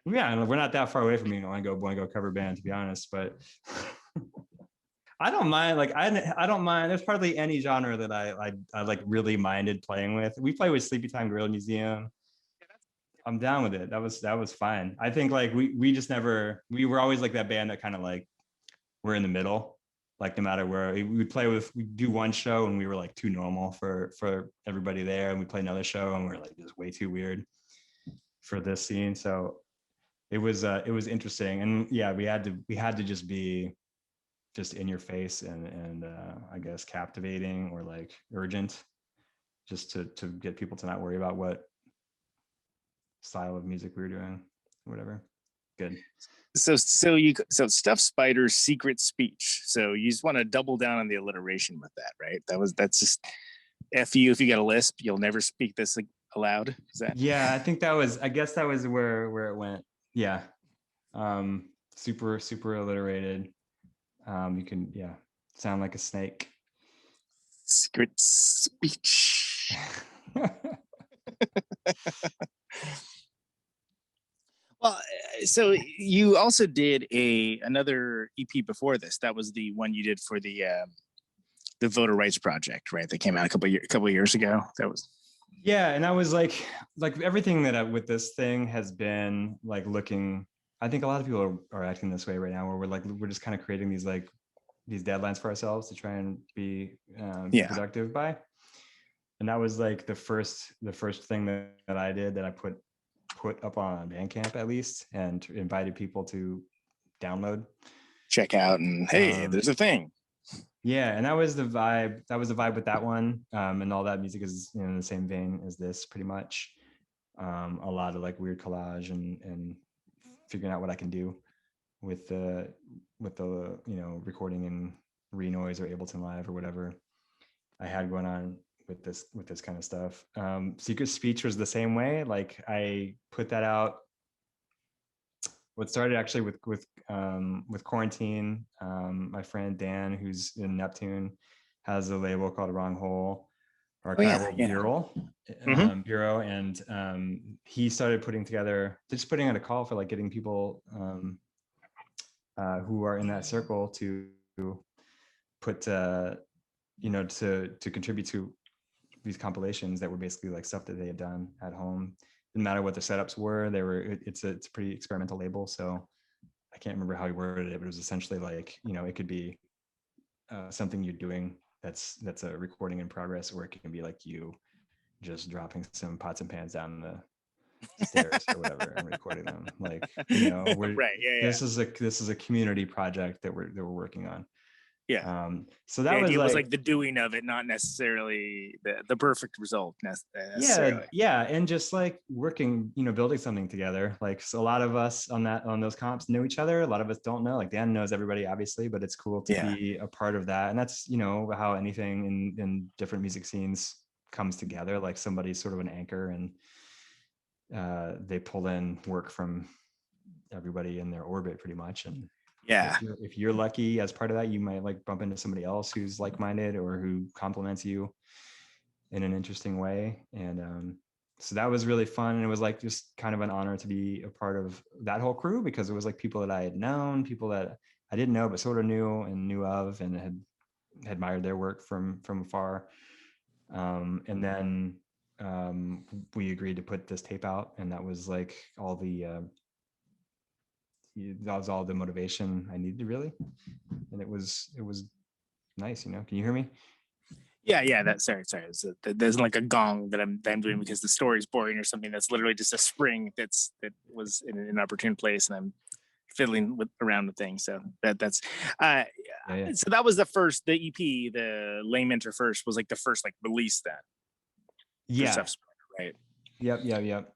Yeah, we're not that far away from being an Oingo Boingo cover band, to be honest, but I don't mind. Like I don't mind. There's hardly any genre that I like really minded playing with. We play with Sleepy Time Gorilla Museum. I'm down with it. That was fine. I think like we just never, we were always like that band that kind of like, we're in the middle. Like no matter where we do one show and we were like too normal for everybody there, and we play another show and we're like just way too weird for this scene. So it was interesting, and yeah, we had to just be just in your face and I guess captivating or like urgent, just to get people to not worry about what style of music we were doing, whatever. Good. So Stuff Spider's Secret Speech. So you just want to double down on the alliteration with that, right? That's just F you if you got a lisp, you'll never speak this aloud. Is that? Yeah, I guess that was where it went. Yeah. Super alliterated. You can sound like a snake. Secret Speech. Well, so you also did another EP before this. That was the one you did for the Voter Rights Project, right? That came out a couple years ago. That was. Yeah, and I was like everything that with this thing has been like looking. I think a lot of people are acting this way right now, where we're just kind of creating these deadlines for ourselves to try and be productive by. And that was like the first thing that I did, that I put up on Bandcamp at least, and invited people to download, check out, and hey, there's a thing. Yeah, and that was the vibe with that one, and all that music is in the same vein as this, pretty much. A lot of like weird collage and figuring out what I can do with the recording in Renoise or Ableton Live or whatever I had going on with this kind of stuff. Secret Speech was the same way. Like I put that out. What started actually with quarantine. My friend Dan, who's in Neptune, has a label called Wrong Hole Archival Bureau, and he started putting out a call for like getting people who are in that circle to put to contribute to these compilations that were basically like stuff that they had done at home. Didn't matter what the setups were. It's a pretty experimental label, so I can't remember how he worded it, but it was essentially like, it could be something you're doing that's a recording in progress, or it can be like you just dropping some pots and pans down the stairs or whatever and recording them. Like, right, this is a community project that we're working on. Yeah. So that was like the doing of it, not necessarily the perfect result necessarily. Yeah, and just like working, building something together. Like, so a lot of us on those comps know each other. A lot of us don't know. Like Dan knows everybody, obviously, but it's cool to be a part of that. And that's how anything in different music scenes comes together. Like somebody's sort of an anchor, and they pull in work from everybody in their orbit, pretty much. And if you're lucky as part of that, you might like bump into somebody else who's like-minded or who compliments you in an interesting way. And so that was really fun. And it was like just kind of an honor to be a part of that whole crew, because it was like people that I had known, people that I didn't know but sort of knew of, and had admired their work from afar. And then we agreed to put this tape out, and that was like that was all the motivation I needed, really. And it was nice. Can you hear me? Yeah. Sorry. There's like a gong that I'm doing because the story's boring or something. That's literally just a spring that was in an opportune place, and I'm fiddling around with things. So that's So that was the EP, the Lame Enter First was like the first like release then. Yeah. Stuff, right. Yep.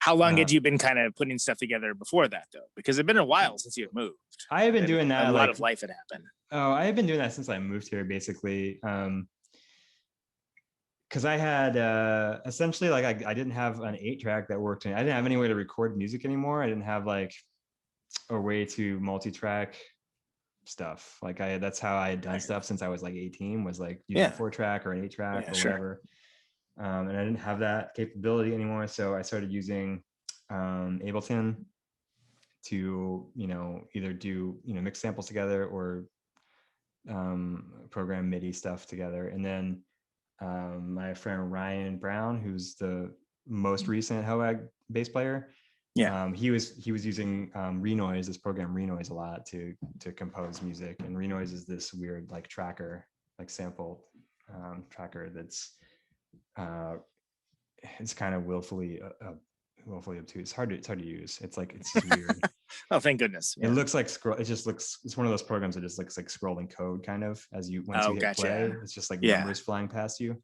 How long had you been kind of putting stuff together before that, though? Because it'd been a while since you had moved. I have been doing that. A lot of life had happened. Oh, I have been doing that since I moved here, basically. Because I had essentially like I didn't have an 8-track that worked. I didn't have any way to record music anymore. I didn't have like a way to multi-track stuff. Like that's how I had done stuff since I was like 18, was like using a 4-track or an 8-track or whatever. And I didn't have that capability anymore. So I started using Ableton to, either do, mix samples together or program MIDI stuff together. And then my friend Ryan Brown, who's the most recent Hoag bass player, he was using Renoise, this program Renoise, a lot to compose music. And Renoise is this weird like tracker, like sample tracker that's it's kind of willfully obtuse. It's hard to use. It's just weird. Oh, thank goodness. It looks like it's one of those programs that just looks like scrolling code kind of once you hit play. It's just like numbers flying past you.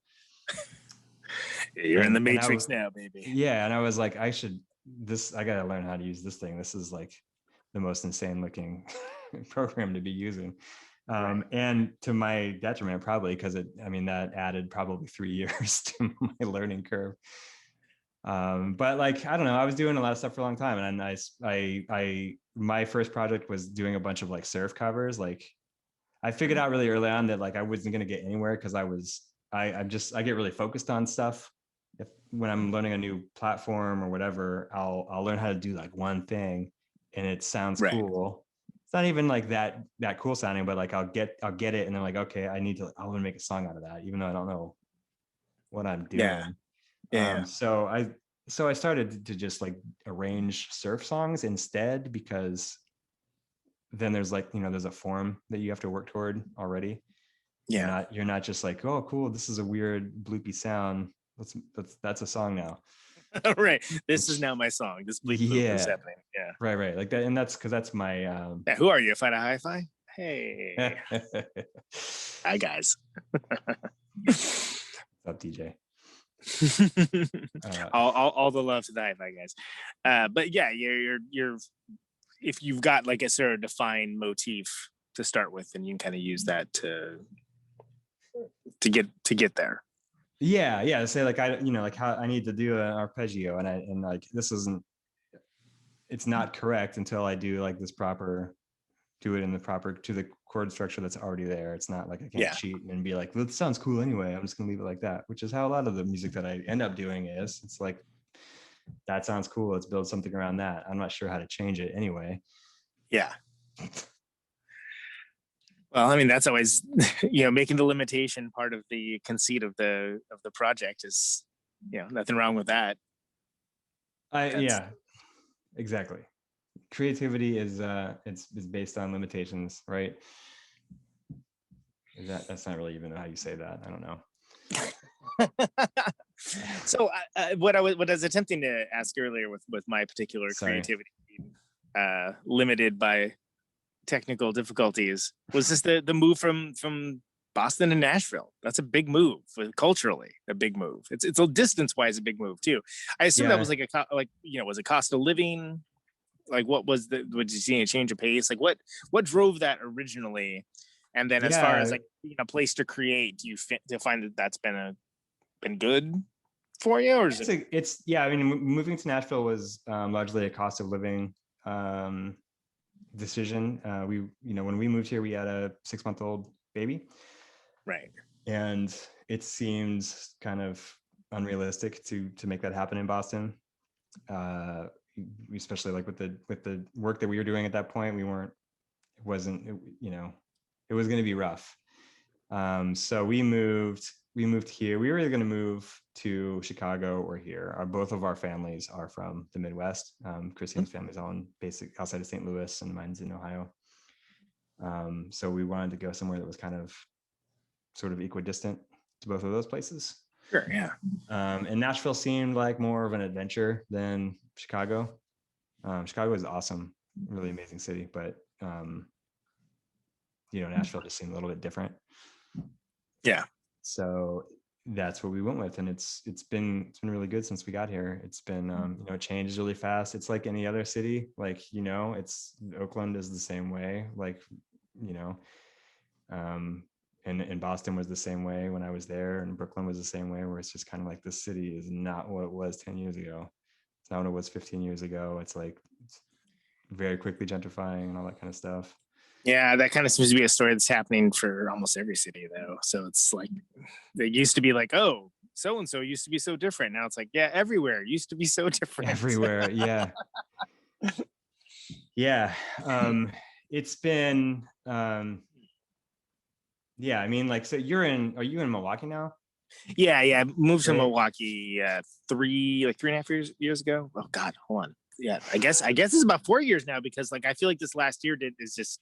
You're in the Matrix now, baby. Yeah, and I was like, I gotta learn how to use this thing. This is like the most insane looking program to be using. And to my detriment, probably, because that added probably 3 years to my learning curve. But like, I don't know, I was doing a lot of stuff for a long time. And I my first project was doing a bunch of like surf covers. Like I figured out really early on that like, I wasn't going to get anywhere, because I get really focused on stuff. When I'm learning a new platform or whatever, I'll learn how to do like one thing and it sounds cool. It's not even like that cool sounding, but like I'll get it and then like, okay, I want to make a song out of that, even though I don't know what I'm doing. So I started to just like arrange surf songs instead, because then there's like, there's a form that you have to work toward already. You're not just like, oh cool, this is a weird bloopy sound, that's a song now. Right, this is now my song, this bleep bloop is happening. Right, like that. And that's because that's my who are you, Find a Hi-Fi? Hey. Hi guys. What's up, DJ? All the love to the Hi-Fi guys. But yeah, you're if you've got like a sort of defined motif to start with, then you can kind of use that to get there. Yeah. Say like like how I need to do an arpeggio, and like it's not correct until I do like do it in the proper to the chord structure that's already there. It's not like I can't cheat and be like, well, it sounds cool anyway, I'm just gonna leave it like that, which is how a lot of the music that I end up doing is. It's like, that sounds cool, let's build something around that. I'm not sure how to change it anyway. Well, that's always making the limitation part of the conceit of the project is, nothing wrong with that. Exactly. Creativity is it's based on limitations, right? That's not really even how you say that. I don't know. So what I was attempting to ask earlier with my particular creativity limited by technical difficulties was just the move from Boston to Nashville. That's a big move, culturally a big move. It's a distance wise a big move too. I assume that was like was it cost of living? Like what was would you see a change of pace? Like what drove that originally? And then as far as like being a place to create, do you find that that's been good for you, or is it's moving to Nashville was largely a cost of living decision. When we moved here, we had a 6-month-old baby, right? And it seems kind of unrealistic to make that happen in Boston, especially like with the work that we were doing at that point. It was going to be rough. So we moved here. We were either going to move to Chicago or here. Both of our families are from the Midwest. Christine's family's all outside of St. Louis, and mine's in Ohio. So we wanted to go somewhere that was kind of sort of equidistant to both of those places. Sure, yeah. And Nashville seemed like more of an adventure than Chicago. Chicago is awesome, really amazing city, but Nashville just seemed a little bit different. Yeah. So that's what we went with, and it's been really good since we got here. It's been it changes really fast. It's like any other city, like it's Oakland is the same way, like and Boston was the same way when I was there, and Brooklyn was the same way, where it's just kind of like the city is not what it was 10 years ago. It's not what it was 15 years ago. It's like it's very quickly gentrifying and all that kind of stuff. Yeah, that kind of seems to be a story that's happening for almost every city, though. So it's like, it used to be like, oh, so-and-so used to be so different. Now it's like, yeah, everywhere used to be so different. Everywhere, yeah. Yeah. It's been, yeah, I mean, like, so are you in Milwaukee now? Yeah. I moved to Milwaukee 3.5 years ago. Oh God, hold on. Yeah, I guess it's about 4 years now, because like I feel like this last year is just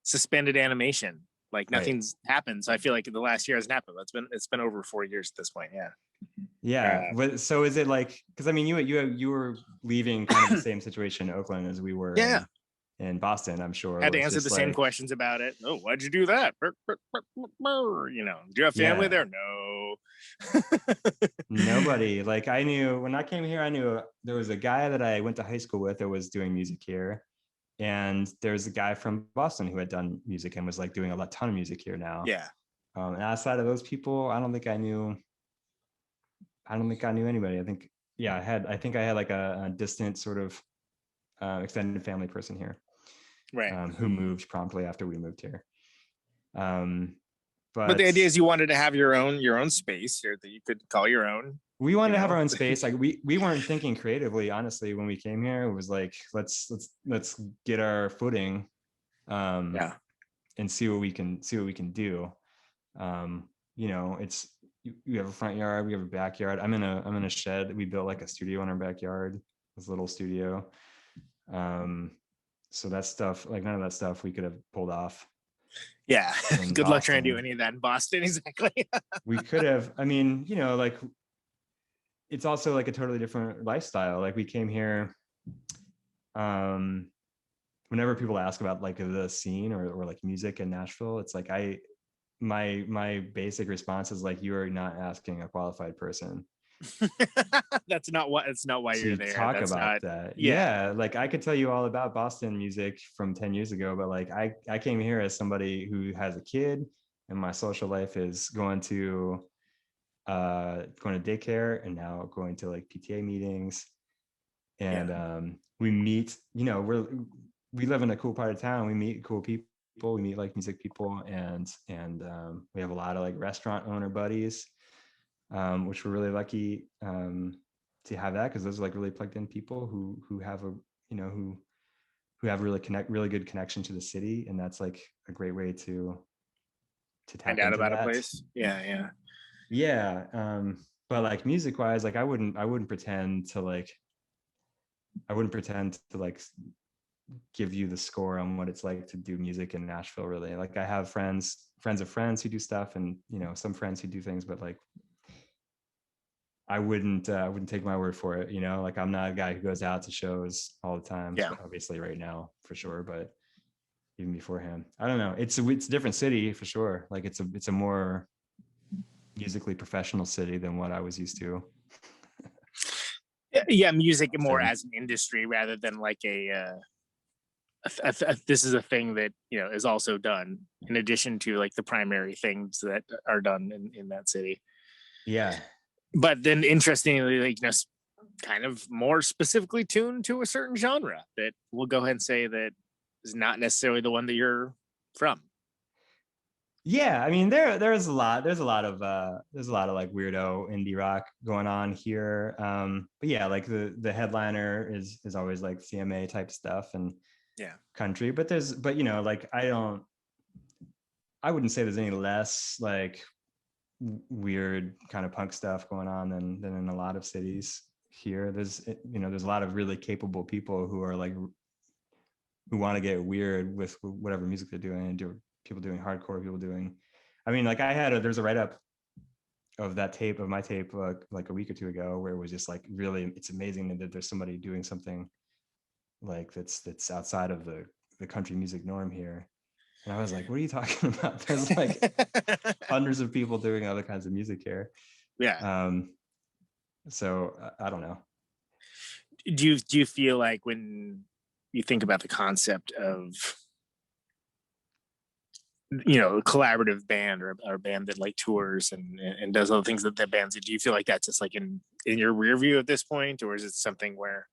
suspended animation. Like nothing's happened. So I feel like the last year hasn't happened. It's been over 4 years at this point. Yeah. Yeah. So is it like, because I mean, you were leaving kind of the same situation in Oakland as we were in Boston, I'm sure. Had to answer the same questions about it. Oh, why'd you do that? Do you have family there? No. Nobody. Like I knew when I came here, I knew there was a guy that I went to high school with that was doing music here. And there's a guy from Boston who had done music and was like doing a ton of music here now. Yeah. And outside of those people, I don't think I knew anybody. I think I had like a distant sort of extended family person here. Right. Who moved promptly after we moved here. But the idea is you wanted to have your own space here that you could call your own. We wanted to have our own space. Like we weren't thinking creatively, honestly, when we came here. It was like, let's get our footing, and see what we can do. It's you have a front yard, we have a backyard. I'm in a shed. We built like a studio in our backyard, this little studio. So that stuff, like none of that stuff we could have pulled off. Yeah. Good luck trying to do any of that in Boston. Exactly. We could have, I mean, like it's also like a totally different lifestyle. Like we came here, whenever people ask about like the scene or like music in Nashville, it's like my basic response is like, you are not asking a qualified person. It's not why you're there. Talk about that. Yeah. Like I could tell you all about Boston music from 10 years ago, but like I came here as somebody who has a kid, and my social life is going to daycare, and now going to like PTA meetings, and we meet, we live in a cool part of town. We meet cool people. We meet like music people, and we have a lot of like restaurant owner buddies, which we're really lucky to have that, because those are like really plugged in people who have a who have really good connection to the city, and that's like a great way to tap find out about that. A place. Yeah. But like music wise, like I wouldn't pretend to like give you the score on what it's like to do music in Nashville, really. Like I have friends of friends who do stuff, and some friends who do things, but like I wouldn't take my word for it. Like I'm not a guy who goes out to shows all the time. Yeah. Obviously right now for sure, but even beforehand, I don't know. It's a different city for sure. Like it's a more musically professional city than what I was used to. Yeah, music more as an industry rather than like this is a thing that is also done in addition to like the primary things that are done in that city. Yeah. But then interestingly, like kind of more specifically tuned to a certain genre that we'll go ahead and say that is not necessarily the one that you're from. Yeah, I mean there's a lot of like weirdo indie rock going on here. But yeah, like the headliner is always like CMA type stuff and country. But like I wouldn't say there's any less like weird kind of punk stuff going on than in a lot of cities here. There's a lot of really capable people who are like who want to get weird with whatever music they're doing, and people doing hardcore, people doing, I mean, like there's a write-up of my tape like a week or two ago, where it was just like, really, it's amazing that there's somebody doing something like that's outside of the country music norm here. And I was like, what are you talking about? There's like hundreds of people doing other kinds of music here. Yeah. So I don't know. Do you feel like when you think about the concept of, you know, a collaborative band or a band that like tours and does all the things that bands do, you feel like that's just like in your rear view at this point, or is it something where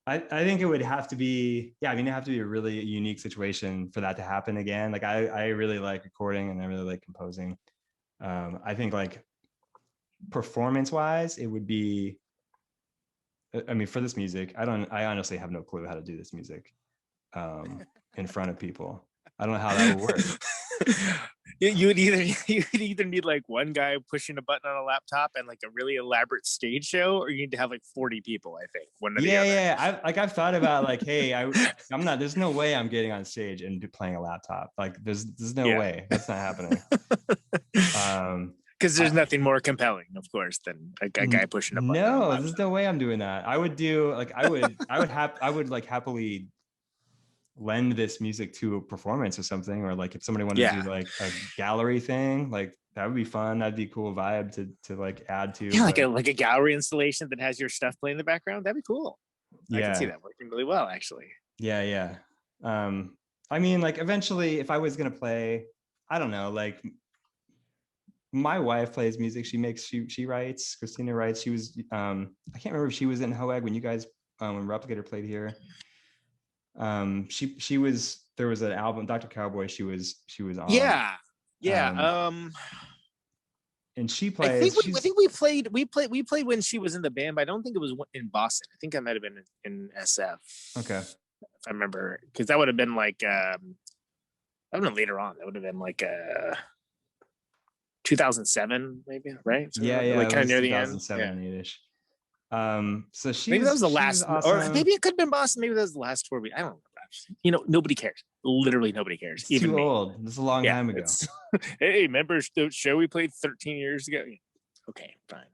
I think it would have to be, it'd have to be a really unique situation for that to happen again. Like I really like recording and I really like composing. I think like performance wise, it would be, I mean, for this music, I honestly have no clue how to do this music in front of people. I don't know how that would work. you would either need like one guy pushing a button on a laptop and like a really elaborate stage show, or you need to have like 40 people. I think one or the other. Yeah. I've thought about like, hey, I'm not. There's no way I'm getting on stage and playing a laptop. Like, there's no way. That's not happening. Because there's nothing more compelling, of course, than a guy pushing a button. No, there's no way I'm doing that. I would do like I would like happily lend this music to a performance or something, or like if somebody wanted to do like a gallery thing, like that would be fun. That'd be a cool vibe to like add to. Yeah, like a gallery installation that has your stuff playing in the background. That'd be cool. I can see that working really well, actually. Yeah. I mean, like eventually, if I was gonna play, I don't know, like my wife plays music. She writes. Christina writes. She was I can't remember if she was in Hoeg when you guys when Replicator played here. She was, there was an album, Dr. Cowboy, she was on. Yeah. And she plays. I think we played when she was in the band, but I don't think it was in Boston. I think I might have been in SF. Okay. If I remember, because that would have been like I don't know, later on. That would have been like 2007, maybe, right? So like kind of near the end. 2007-ish. So maybe that was the last, awesome. or maybe it could have been Boston. Maybe that was the last tour. I don't know. You know, nobody cares. Literally nobody cares. It's even too old. It's a long time ago. Hey, remember the show we played 13 years ago? Okay, fine.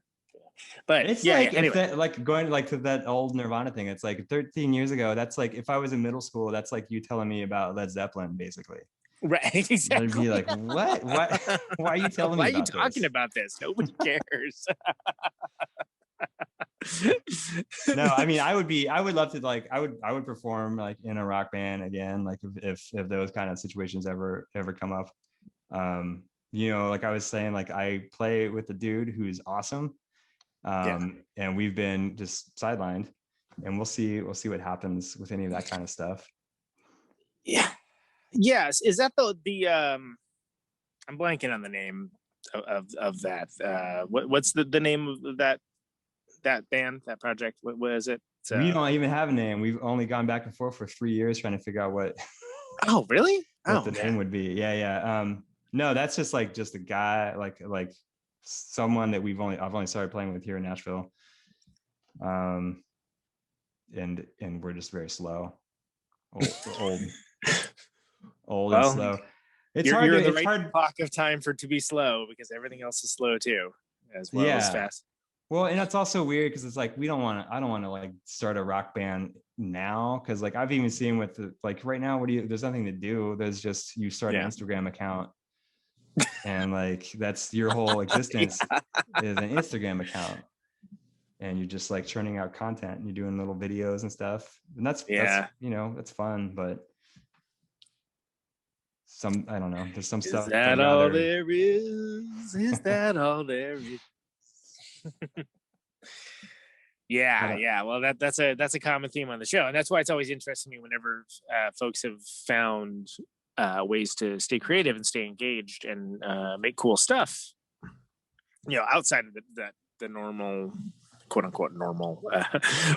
But it's anyway, like going like to that old Nirvana thing. It's like 13 years ago. That's like if I was in middle school, that's like you telling me about Led Zeppelin, basically. Right, exactly. I'd be like, what? Why are you telling me? Why are you talking about this? Nobody cares. No, I mean, I would love to, like, I would perform like in a rock band again, like if those kind of situations ever come up. You know, like I was saying, like I play with a dude who's awesome. And we've been just sidelined, and we'll see what happens with any of that kind of stuff. Yeah. Yes. Is that the I'm blanking on the name of that. What's the name of that band, that project? What is it? We don't even have a name. We've only gone back and forth for 3 years trying to figure out what. Oh, really? What the name would be? Yeah. No, that's just a guy, like someone that I've only started playing with here in Nashville. And we're just very slow, old and slow. It's hard. You're the right clock of time for it to be slow, because everything else is slow too, as well as fast. Well, and it's also weird because it's like I don't want to like start a rock band now, because like I've even seen with like right now, there's nothing to do. There's just you start an Instagram account, and like that's your whole existence is an Instagram account, and you're just like churning out content and you're doing little videos and stuff, and that's you know, that's fun, but I don't know, there's some stuff. Is that all there is? Is that all there is? Yeah. Well, that's a common theme on the show, and that's why it's always interesting to me whenever folks have found ways to stay creative and stay engaged and make cool stuff, you know, outside of the normal, quote unquote normal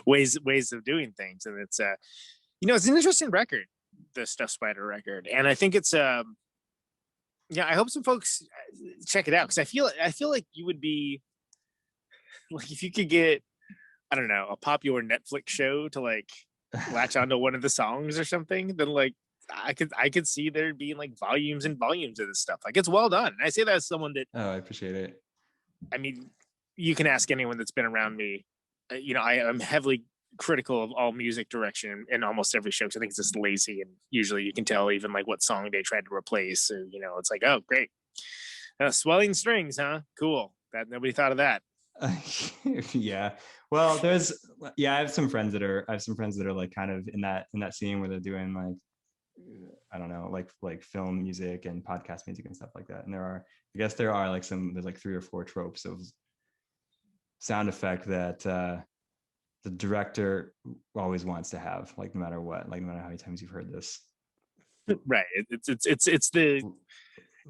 ways of doing things. And it's you know, it's an interesting record, the Stuff Spider record, and I think it's I hope some folks check it out, because I feel like you would be like, if you could get, I don't know, a popular Netflix show to like latch onto one of the songs or something, then like I could see there being like volumes and volumes of this stuff. Like, it's well done. And I say that as someone that, I appreciate it. I mean, you can ask anyone that's been around me. You know, I am heavily critical of all music direction in almost every show, because I think it's just lazy, and usually you can tell even like what song they tried to replace. So, you know, it's like, oh, great. Swelling strings, huh? Cool. That nobody thought of that. Yeah. Well, I have some friends that are like kind of in that scene where they're doing like, I don't know, like film music and podcast music and stuff like that. And I guess there are like there's like 3 or 4 tropes of sound effect that the director always wants to have, like no matter what, like no matter how many times you've heard this. Right.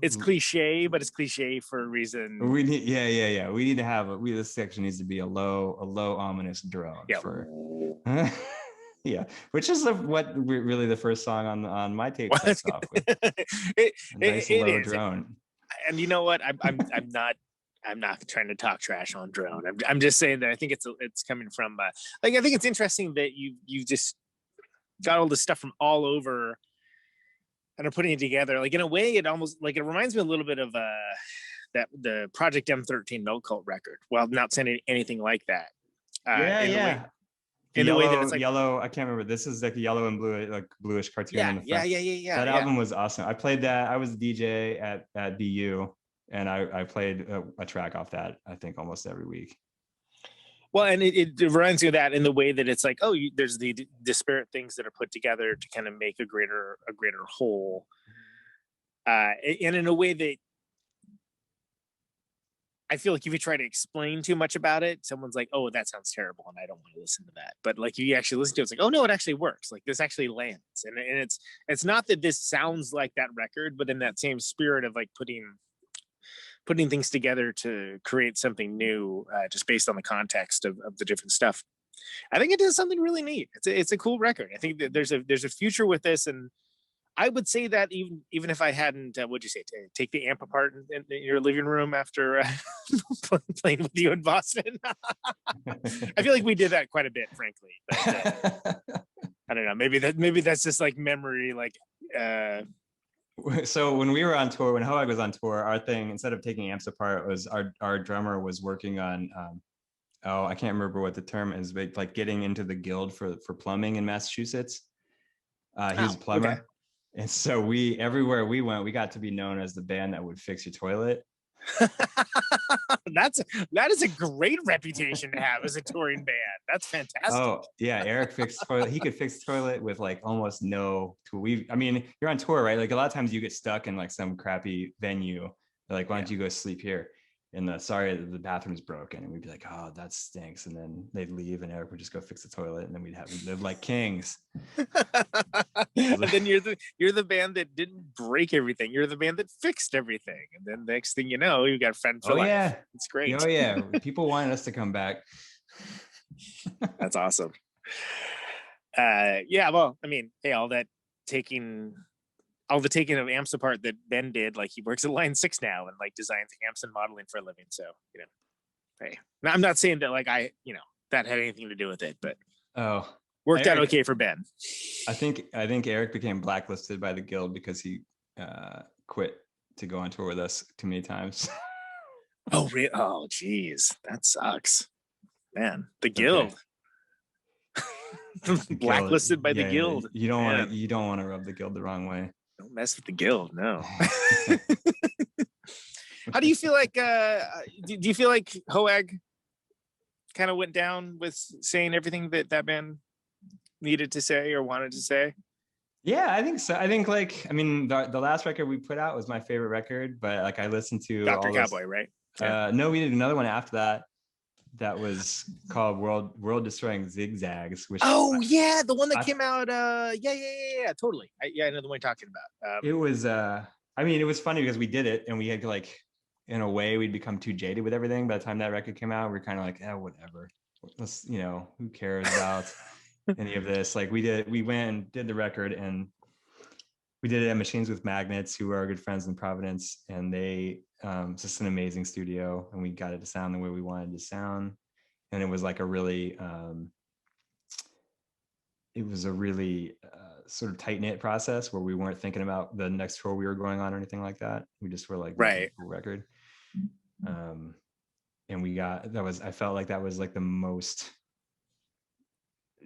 It's cliche, but it's cliche for a reason. We need, we need to have this section needs to be a low ominous drone. Yeah. Yeah, which is what really the first song on my tape starts off with. A nice low drone. And you know what? I'm not trying to talk trash on drone. I'm just saying that I think it's coming from like, I think it's interesting that you just got all this stuff from all over and are putting it together. Like in a way, it almost like it reminds me a little bit of the Project M13 Milk Cult record. Well, not saying anything like that. In the way that it's like yellow. I can't remember. This is like yellow and blue, like bluish cartoon. Yeah. That album was awesome. I played that. I was a DJ at BU, and I played a track off that, I think, almost every week. Well, and it reminds me of that in the way that it's like, there's the disparate things that are put together to kind of make a greater whole, and in a way that I feel like if you try to explain too much about it, someone's like, "Oh, that sounds terrible," and I don't want to listen to that. But like, you actually listen to it, it's like, "Oh no, it actually works. Like this actually lands." And it's not that this sounds like that record, but in that same spirit of like putting things together to create something new, just based on the context of the different stuff. I think it does something really neat. It's a cool record. I think that there's a future with this, and I would say that even if I hadn't, what'd you say, take the amp apart in your living room after playing with you in Boston. I feel like we did that quite a bit, frankly. But, I don't know. Maybe that's just like memory. Like, so when we were on tour, when Hoag was on tour, our thing, instead of taking amps apart, was our drummer was working on. I can't remember what the term is, but like getting into the guild for plumbing in Massachusetts. He was a plumber. Okay. And so everywhere we went, we got to be known as the band that would fix your toilet. That is a great reputation to have as a touring band. That's fantastic. Oh yeah, Eric fixed toilet. He could fix toilet with like almost no tool. I mean, you're on tour, right? Like a lot of times you get stuck in like some crappy venue. They're like, why don't you go sleep here? And the bathroom's broken, and we'd be like, oh, that stinks. And then they'd leave, and Eric would just go fix the toilet, and then we'd live like kings. And then you're the band that didn't break everything. You're the band that fixed everything. And then next thing you know, you got friends for life. Yeah, it's great. Oh yeah, people wanted us to come back. That's awesome. Yeah, well, I mean, hey, all the taking of amps apart that Ben did, like he works at Line 6 now and like designs amps and modeling for a living. So, hey, now, I'm not saying that like that had anything to do with it, but worked out okay for Ben. I think Eric became blacklisted by the guild because he quit to go on tour with us too many times. Oh, really? Oh, geez, that sucks, man. The guild. Okay. Blacklisted by the guild. You don't want to rub the guild the wrong way. Don't mess with the guild, no. How do you feel like? Do you feel like Hoag kind of went down with saying everything that band needed to say or wanted to say? Yeah, I think so. I think the last record we put out was my favorite record, but like I listened to Dr. Cowboy, right? Yeah. No, we did another one after that. That was called World Destroying Zigzags. Which the one that came out. Yeah, totally. I know the one you're talking about. It was. It was funny because we did it, and we had like, in a way, we'd become too jaded with everything. By the time that record came out, we were kind of like, whatever. Let's, who cares about any of this? Like we went and did the record, and we did it at Machines with Magnets, who are our good friends in Providence, and they. It's just an amazing studio, and we got it to sound the way we wanted to sound. And it was like a really, sort of tight knit process where we weren't thinking about the next tour we were going on or anything like that. We just were like, right, record. And we got I felt like that was like the most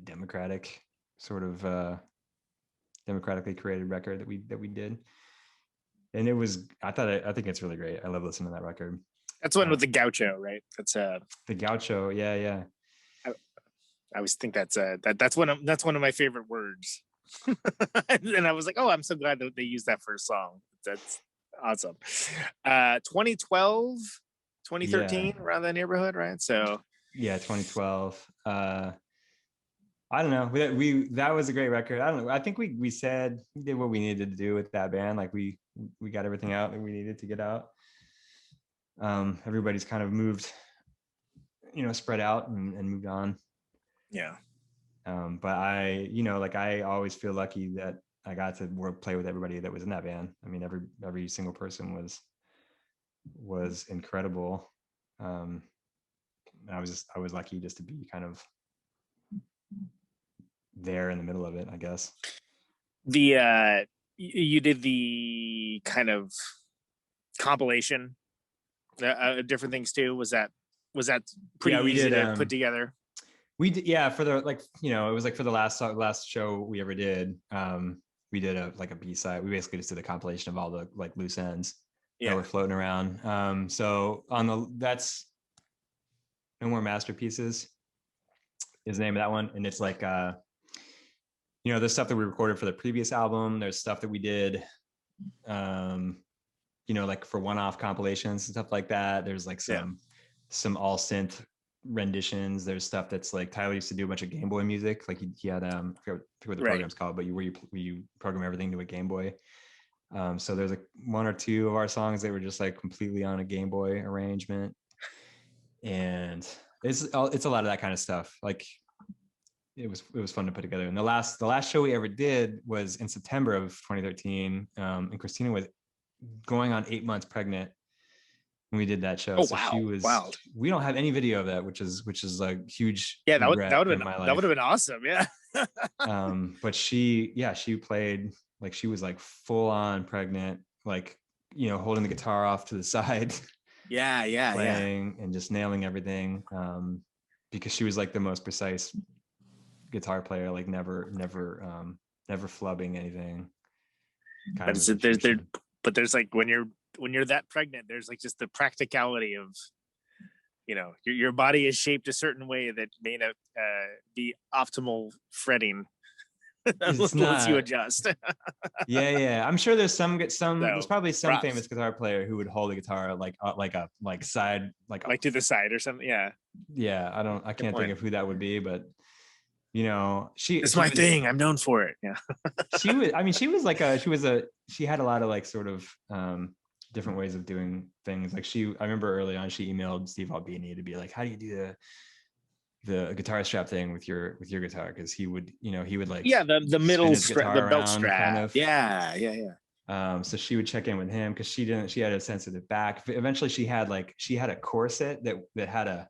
democratic sort of democratically created record that we did. and it was, I think it's really great. I love listening to that record. That's one with the gaucho, right? That's the gaucho. Yeah. I always think that's one of my favorite words. And I was like, oh, I'm so glad that they used that for a song. That's awesome. 2012, 2013, around that neighborhood, right? So yeah, 2012. I don't know. We that was a great record. I don't know. I think we did what we needed to do with that band. Like we got everything out that we needed to get out. Everybody's kind of moved, spread out and moved on. Yeah. But I always feel lucky that I got to play with everybody that was in that band. I mean, every single person was incredible. I was lucky just to be kind of there in the middle of it, I guess. You did the kind of compilation different things too. Was that pretty easy to put together? We did, yeah, for the it was like for the last show we ever did. We did a B-side. We basically just did a compilation of all the like loose ends that were floating around. So that's No More Masterpieces is the name of that one, and it's like there's stuff that we recorded for the previous album. There's stuff that we did like for one-off compilations and stuff like that. There's like some all synth renditions. There's stuff that's like Tyler used to do a bunch of Game Boy music. Like he had I forget what the program's called, but you program everything to a Game Boy. So there's like one or two of our songs that were just like completely on a Game Boy arrangement, and it's a lot of that kind of stuff. Like it was fun to put together. And the last show we ever did was in September of 2013, and Christina was going on 8 months pregnant when we did that show. She was wild. We don't have any video of that, which is like huge. Yeah, that would have been awesome. Yeah. But she played, like she was like full on pregnant, like holding the guitar off to the side. Yeah. Playing and just nailing everything. Because she was like the most precise guitar player, like never flubbing anything. But there's like when you're that pregnant, there's like just the practicality of your body is shaped a certain way that may not be optimal fretting once you adjust. yeah I'm sure there's there's probably some famous guitar player who would hold a guitar like side like to the side or something. I can't think of who that would be, but it's my thing. I'm known for it. Yeah. She had a lot of like sort of different ways of doing things. Like I remember early on she emailed Steve Albini to be like, how do you do the guitar strap thing with your guitar? Because he would like the middle strap, the belt strap, kind of. Yeah. So she would check in with him because she had a sensitive back. Eventually she had a corset that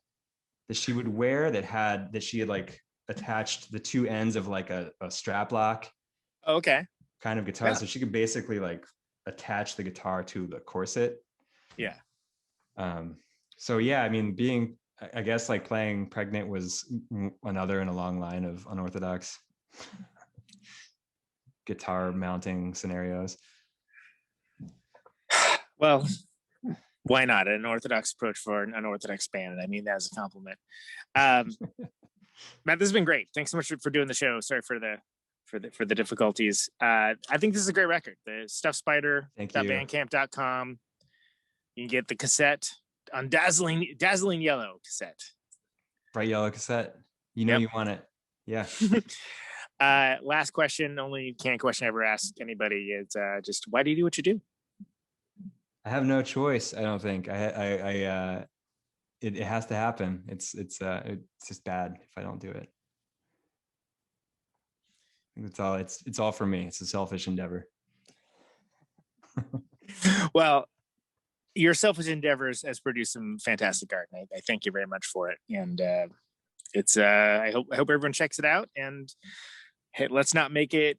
she would wear that she had like attached the two ends of like a strap lock. Okay. Kind of guitar. So she could basically like attach the guitar to the corset. Yeah. So yeah, I mean, I guess like playing pregnant was another in a long line of unorthodox guitar mounting scenarios. Well, why not? An orthodox approach for an unorthodox band. I mean, that as a compliment. Matt, this has been great. Thanks so much for doing the show. Sorry for the difficulties. I think this is a great record. The stuffspider.bandcamp.com. You can get the cassette on dazzling yellow cassette. Bright yellow cassette. You want it. Yeah. Last question, only canned question I ever ask anybody is just why do you do what you do? I have no choice. I don't think it has to happen. It's just bad if I don't do it. It's all for me. It's a selfish endeavor. Well, your selfish endeavors has produced some fantastic art, and I thank you very much for it. And I hope everyone checks it out. And hey, let's not make it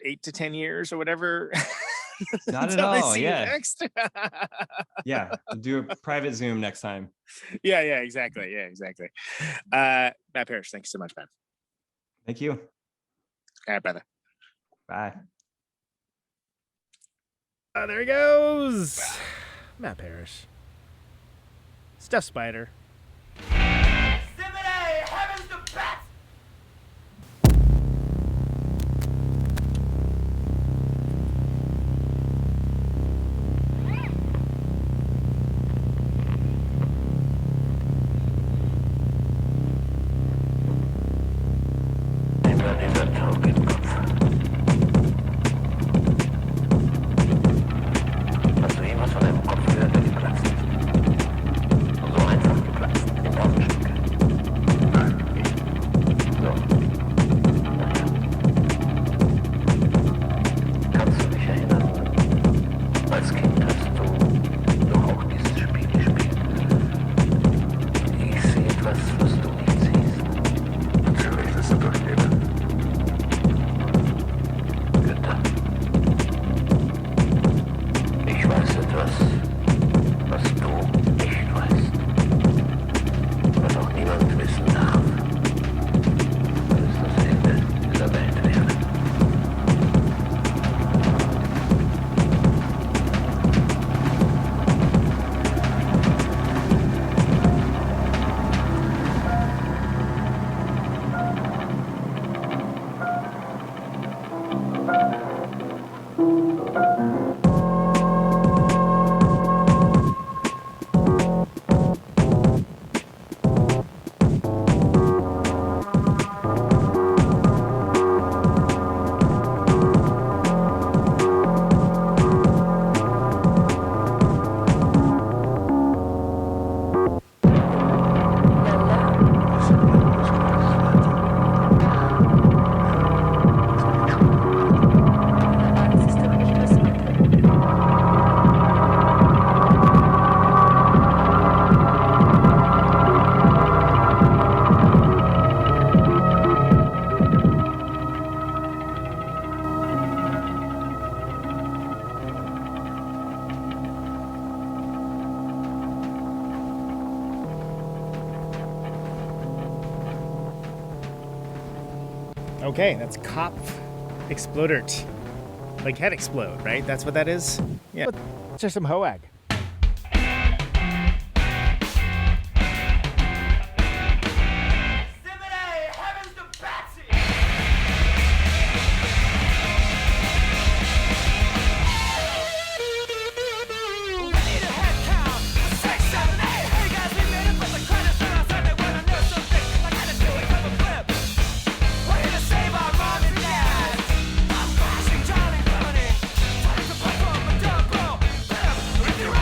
8 to 10 years or whatever. Not at all. Yeah. Next. Yeah. Do a private Zoom next time. Yeah. Exactly. Matt Parish, thanks so much, man. Thank you. All right, brother. Bye. There he goes. Matt Parish. Stuff Spider. Okay, that's Cop Explodert. Like head explode, right? That's what that is? Yeah. Let's hear some Hoag. If you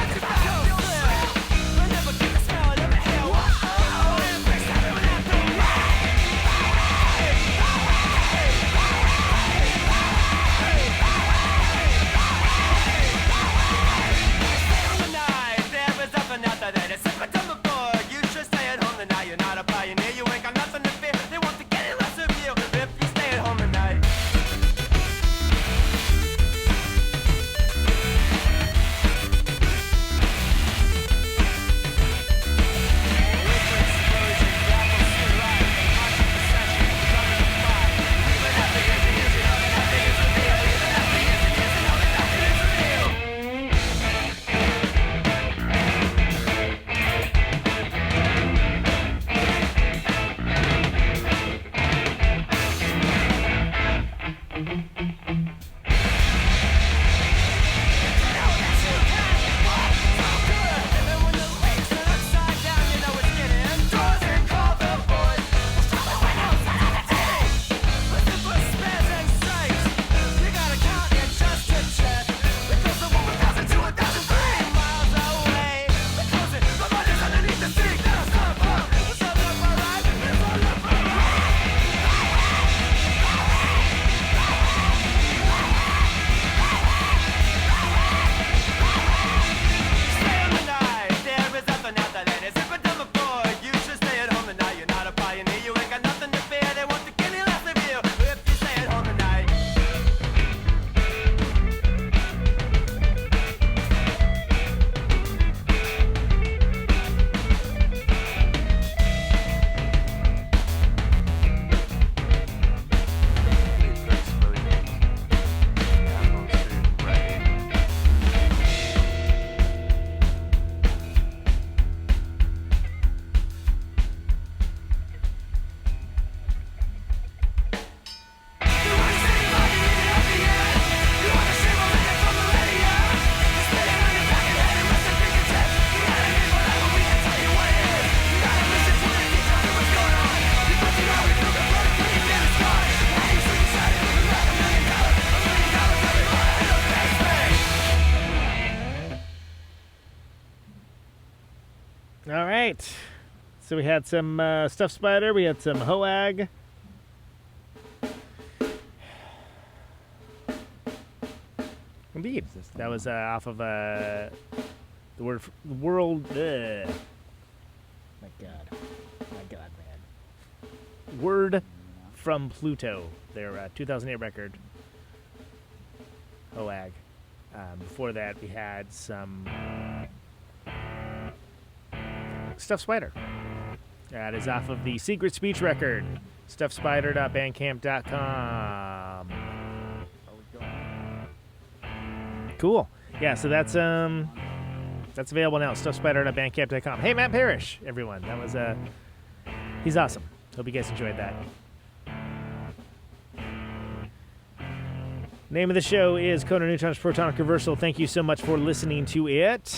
All right. So we had some Stuff Spider. We had some Hoag. Indeed. That was off of the world. My God, man. Word from Pluto, their 2008 record. Hoag. Before that, we had some Stuff Spider. That is off of the Secret Speech record. Stuffspider.bandcamp.com. Cool. Yeah, so that's available now. Stuffspider.bandcamp.com. Hey, Matt Parish, everyone. That was he's awesome. Hope you guys enjoyed that. Name of the show is Conan Neutron's Protonic Reversal. Thank you so much for listening to it.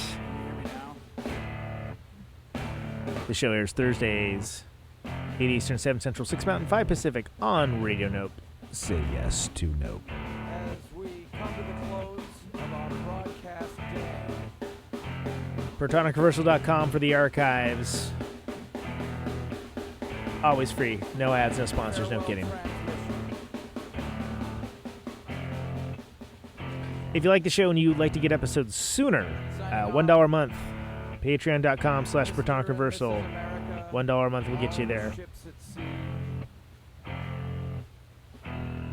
The show airs Thursdays, 8 Eastern, 7 Central, 6 Mountain, 5 Pacific on Radio Nope. Say yes to Nope. As we come to the close of our broadcast day. ProtonicReversal.com for the archives. Always free. No ads, no sponsors, no kidding. If you like the show and you'd like to get episodes sooner, $1 a month. Patreon.com/Protonic Reversal. $1 a month will get you there.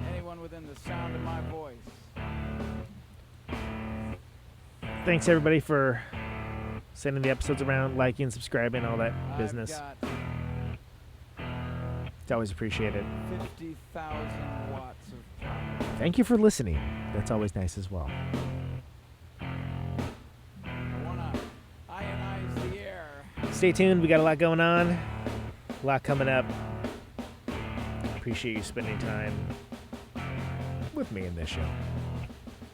Anyone within the sound of my voice. Thanks everybody for sending the episodes around, liking, subscribing, all that business. It's always appreciated. 50,000 watts of power. Thank you for listening. That's always nice as well. Stay tuned. We got a lot going on. A lot coming up. Appreciate you spending time with me in this show.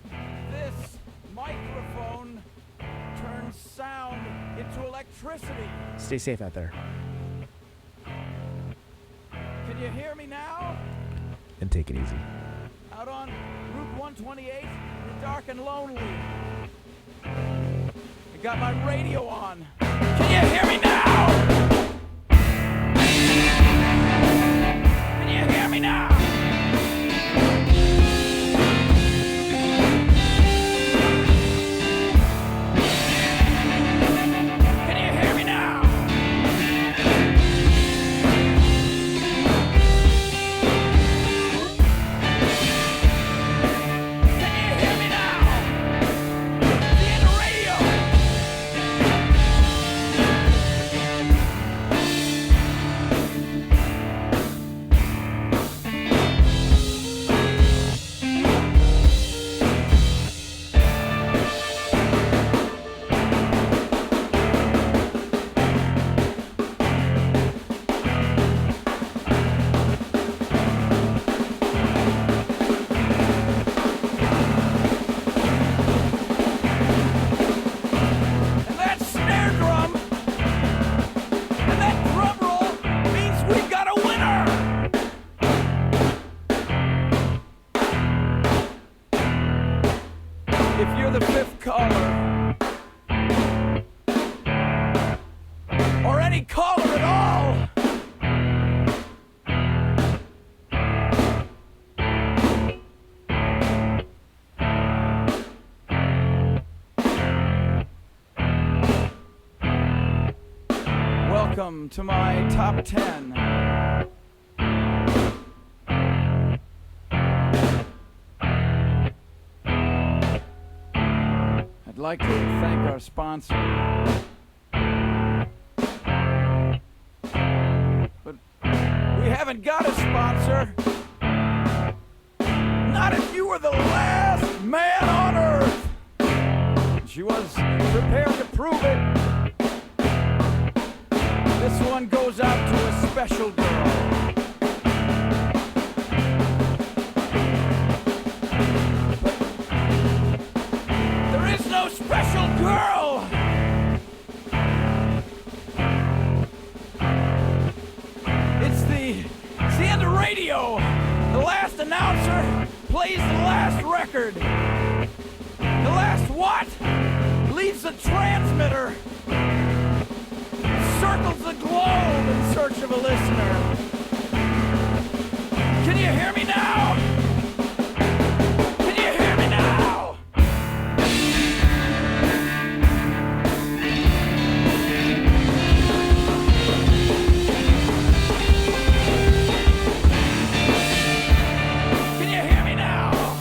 This microphone turns sound into electricity. Stay safe out there. Can you hear me now? And take it easy. Out on Route 128, you're dark and lonely. I got my radio on. Can you hear me now? Can you hear me now? Can you hear me now? Can you hear me now? See the radio. And that snare drum and that drum roll means we've got a winner. If you're the fifth caller, or any caller at all, welcome to my top 10. I'd like to thank our sponsor. But we haven't got a sponsor. Not if you were the last man on earth. She was prepared to prove it. This one goes out to a special girl. But there is no special girl. It's the end of radio. The last announcer plays the last record. The last what? Leaves the transmitter. search of a listener. Can you hear me now? Can you hear me now? Can you hear me now?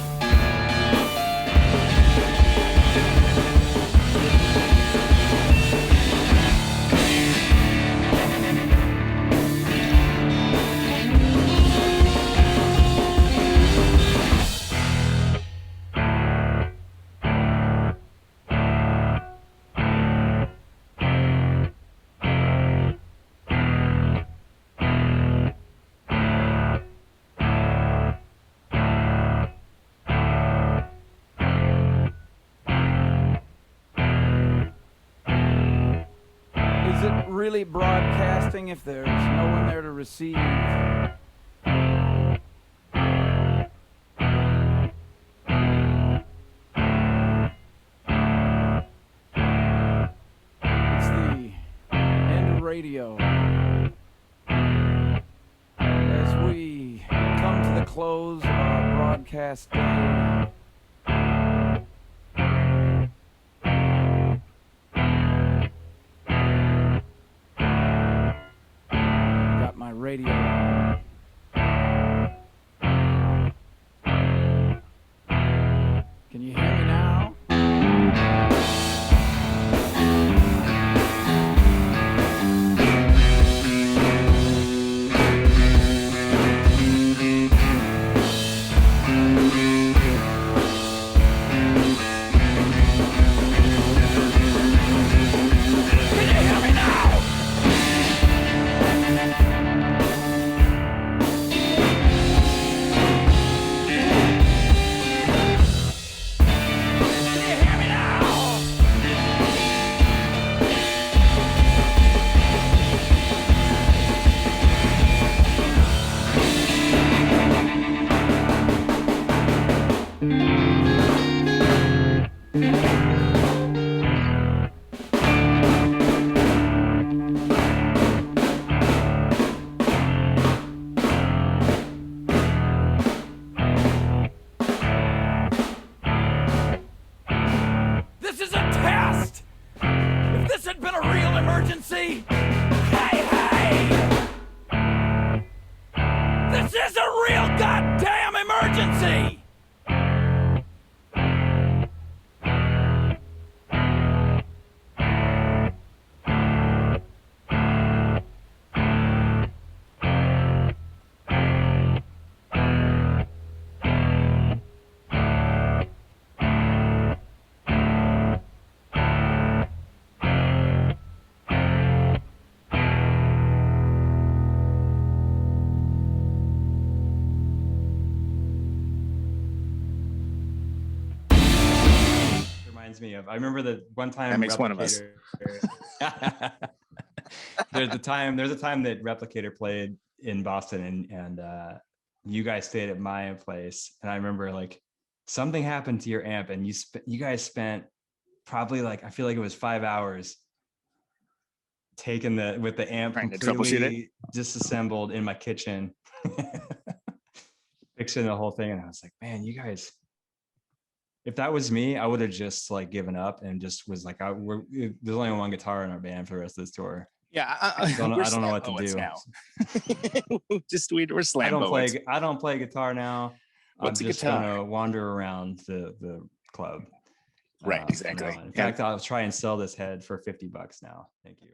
Is it really broadcasting if there's no one there to receive? It's the end of radio. As we come to the close of our broadcast day, got my radio on. Can you hear me now? Can you hear me now? Can you hear me now? This is a test! If this had been a real emergency, hey, hey! This is a real goddamn emergency! Reminds me of, I remember the one time That makes one of us. Replicator- there's a time that Replicator played in Boston, and you guys stayed at my place, and I remember like something happened to your amp, and you guys spent probably like, I feel like it was 5 hours taking with the amp Trying to completely troubleshoot it. disassembled in my kitchen, fixing the whole thing, and I was like, man, you guys. If that was me, I would have just like given up and just was like, there's only one guitar in our band for the rest of this tour. Yeah, I don't know what to do. now. we're slam poets. I don't play guitar now. What's I'm a just guitar? gonna wander around the club. Right, exactly. In fact, I'll try and sell this head for $50 now. Thank you.